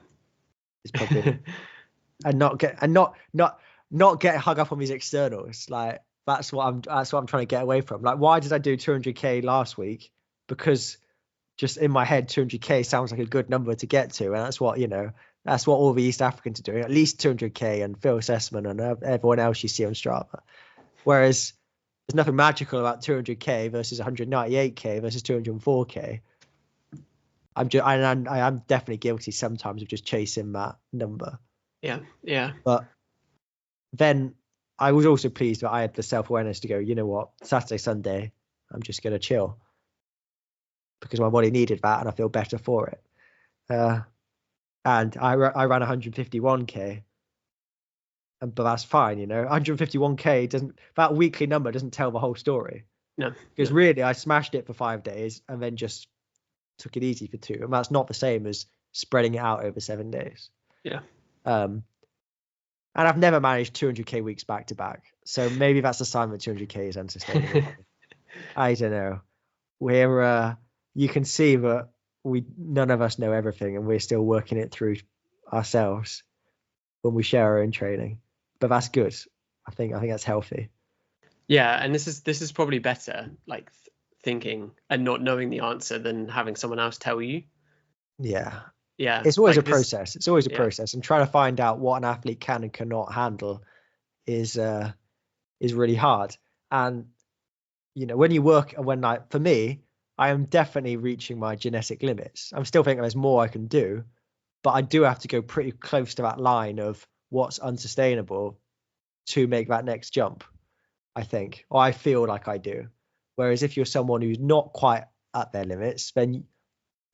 it's probably and not get hung up on these externals. Like that's what I'm trying to get away from. Like, why did I do 200K last week? Because just in my head, 200K sounds like a good number to get to, and that's what all the East Africans are doing, at least 200K, and Phil Sessman and everyone else you see on Strava. Whereas there's nothing magical about 200K versus 198K versus 204K. I'm definitely guilty sometimes of just chasing that number. Yeah. But then I was also pleased that I had the self-awareness to go, you know what, Saturday, Sunday, I'm just going to chill, because my body needed that and I feel better for it. And I ran 151K, but that's fine, 151K that weekly number doesn't tell the whole story. No, because really I smashed it for 5 days and then just took it easy for 2, and that's not the same as spreading it out over 7 days. Yeah. And I've never managed 200K weeks back to back, so maybe that's a sign that 200K is unsustainable. I don't know. You can see that none of us know everything, and we're still working it through ourselves when we share our own training. But that's good. I think that's healthy. Yeah, and this is probably better, like thinking and not knowing the answer than having someone else tell you. Yeah. Yeah, It's always like a process. It's always a yeah. process, and trying to find out what an athlete can and cannot handle is really hard. And for me, I am definitely reaching my genetic limits. I'm still thinking there's more I can do, but I do have to go pretty close to that line of what's unsustainable to make that next jump, I think, or I feel like I do. Whereas if you're someone who's not quite at their limits, then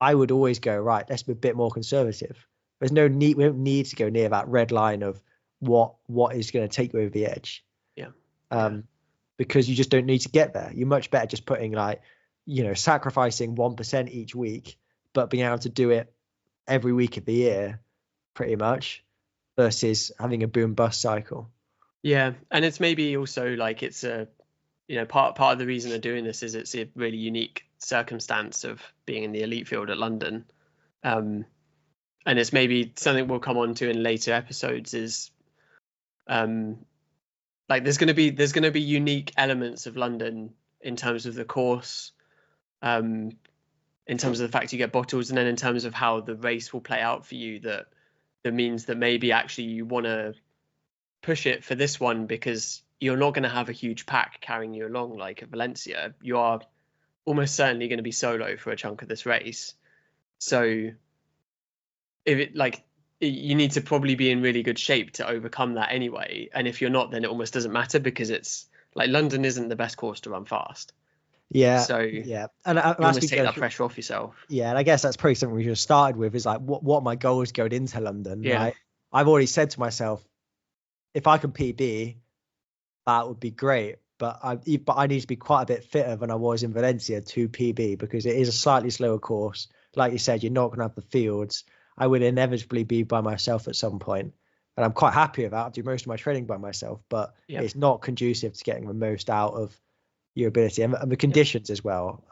I would always go, right, let's be a bit more conservative. We don't need to go near that red line of what is going to take you over the edge. Yeah. Because you just don't need to get there. You're much better just putting sacrificing 1% each week, but being able to do it every week of the year, pretty much, versus having a boom bust cycle. Yeah, and it's maybe also like it's a, part of the reason they're doing this is it's a really unique circumstance of being in the elite field at London, and it's maybe something we'll come on to in later episodes is, like there's going to be unique elements of London in terms of the course, in terms of the fact you get bottles, and then in terms of how the race will play out for you, that means that maybe actually you want to push it for this one because you're not going to have a huge pack carrying you along like at Valencia. You are almost certainly going to be solo for a chunk of this race. So you need to probably be in really good shape to overcome that anyway. And if you're not, then it almost doesn't matter because it's like London isn't the best course to run fast. Yeah. So yeah, and you almost take that pressure off yourself. Yeah, and I guess that's probably something we just started with is like what my goal is going into London. Yeah. Right? I've already said to myself, if I can PB, that would be great. But I need to be quite a bit fitter than I was in Valencia to PB because it is a slightly slower course. Like you said, you're not going to have the fields. I will inevitably be by myself at some point, and I'm quite happy with that. I do most of my training by myself, but it's not conducive to getting the most out of your ability and the conditions as well.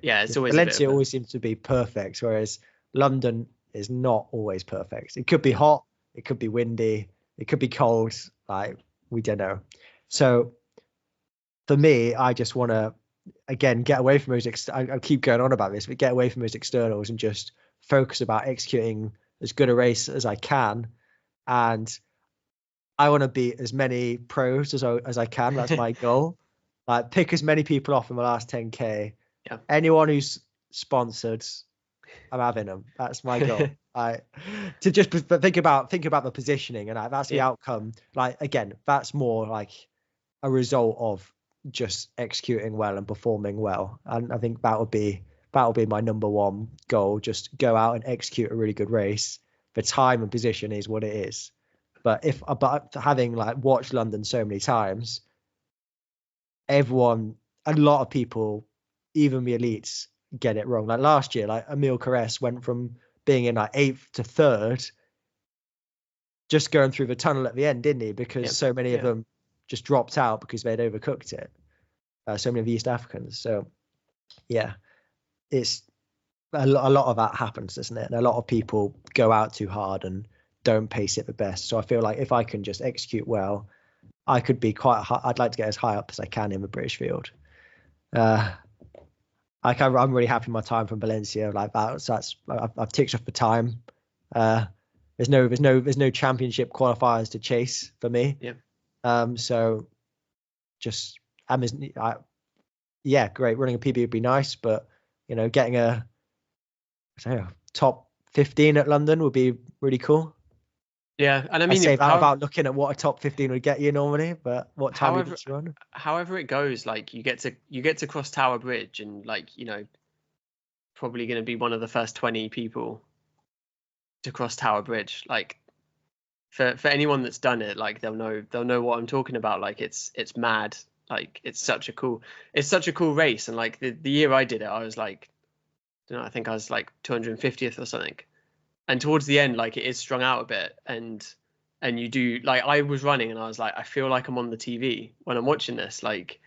It's always Valencia always seems to be perfect, whereas London is not always perfect. It could be hot, it could be windy, it could be cold. Like we don't know. So for me, I just want to again get away from those. I keep going on about this, but get away from those externals and just focus about executing as good a race as I can. And I want to beat as many pros as I can. That's my goal. Like pick as many people off in the last 10K. Yeah. Anyone who's sponsored, I'm having them. That's my goal. To just think about the positioning and that's the outcome. Like again, that's more like a result of just executing well and performing well. And I think that would be my number one goal. Just go out and execute a really good race. The time and position is what it is. But having like watched London so many times, a lot of people, even the elites, get it wrong. Like last year, like Emil Carres went from being in like 8th to 3rd, just going through the tunnel at the end, didn't he? Because so many of them just dropped out because they'd overcooked it. So many of the East Africans. So yeah, it's a lot of that happens, doesn't it? And a lot of people go out too hard and don't pace it the best. So I feel like if I can just execute well, I could be quite high. I'd like to get as high up as I can in the British field. I'm really happy with my time from Valencia like that. So I've ticked off the time. There's no championship qualifiers to chase for me. So just great. Running a PB would be nice, but getting a top 15 at London would be really cool. Yeah, and I mean, I say that without looking at what a top 15 would get you normally, but what time you need to run? However it goes, like you get to cross Tower Bridge, and like probably going to be one of the first 20 people to cross Tower Bridge. Like for anyone that's done it, like they'll know what I'm talking about. Like it's mad. Like it's such a cool race. And like the year I did it, I was like, I think I was like 250th or something. And towards the end, like it is strung out a bit, and you do, like I was running and I was like, I feel like I'm on the TV when I'm watching this. Like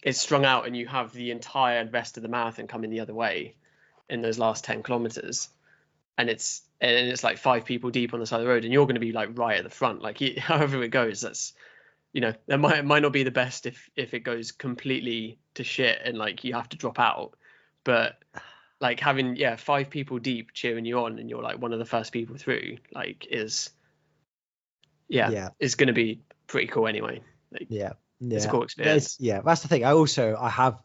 it's strung out, and you have the entire rest of the marathon coming the other way in those last 10 kilometers, and it's like 5 people deep on the side of the road, and you're going to be like right at the front. Like however it goes, that might not be the best if it goes completely to shit and like you have to drop out, but like having 5 people deep cheering you on and you're like one of the first people through, like is going to be pretty cool anyway. Like, it's a cool experience. That's the thing. I have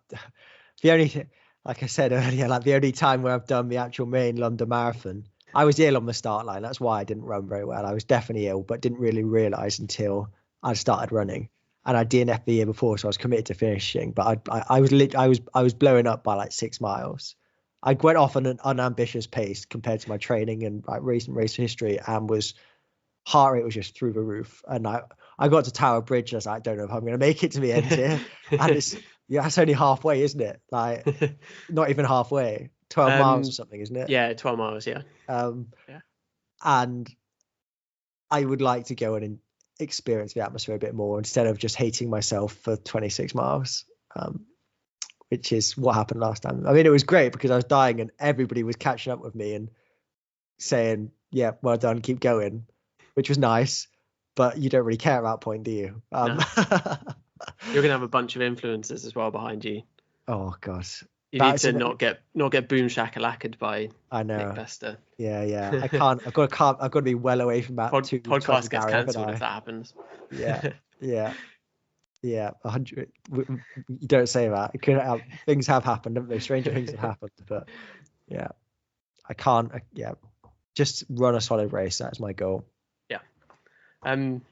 the only thing, like I said earlier, like the only time where I've done the actual main London Marathon, I was ill on the start line. That's why I didn't run very well. I was definitely ill, but didn't really realize until I started running. And I DNF'd the year before, so I was committed to finishing. But I was blowing up by like 6 miles. I went off on an unambitious pace compared to my training and like recent race history, and heart rate was just through the roof. And I got to Tower Bridge and I was like, I don't know if I'm going to make it to the end here. And it's only halfway, isn't it? Like not even halfway. 12 miles or something, isn't it? Yeah, 12 miles. Yeah. And I would like to go and experience the atmosphere a bit more instead of just hating myself for 26 miles, which is what happened last time. I mean, it was great because I was dying and everybody was catching up with me and saying, yeah, well done, keep going, which was nice, but you don't really care at that point, do you? No. You're going to have a bunch of influencers as well behind you. Oh, God. You need to not get boom shakalaked by Nick Bester. Yeah. I can't. I've got to be well away from that. Podcast gets cancelled if that happens. Yeah. 100. You don't say that. It could have, things have happened, haven't they? Stranger things have happened, but yeah, I can't. Just run a solid race. That's my goal. Yeah. I think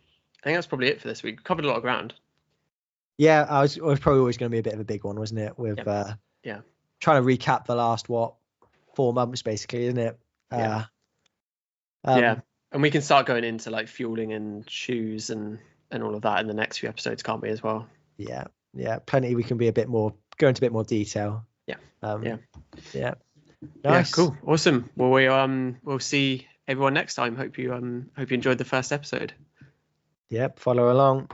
that's probably it for this week. Covered a lot of ground. Yeah, it was probably always going to be a bit of a big one, wasn't it? With trying to recap the last 4 months, basically, isn't it? And we can start going into like fueling and shoes and all of that in the next few episodes, can't we, as well? Yeah, plenty. We can be go into a bit more detail. Nice. Yeah, cool, awesome. Well, we'll see everyone next time. Hope you enjoyed the first episode. Yep, follow along.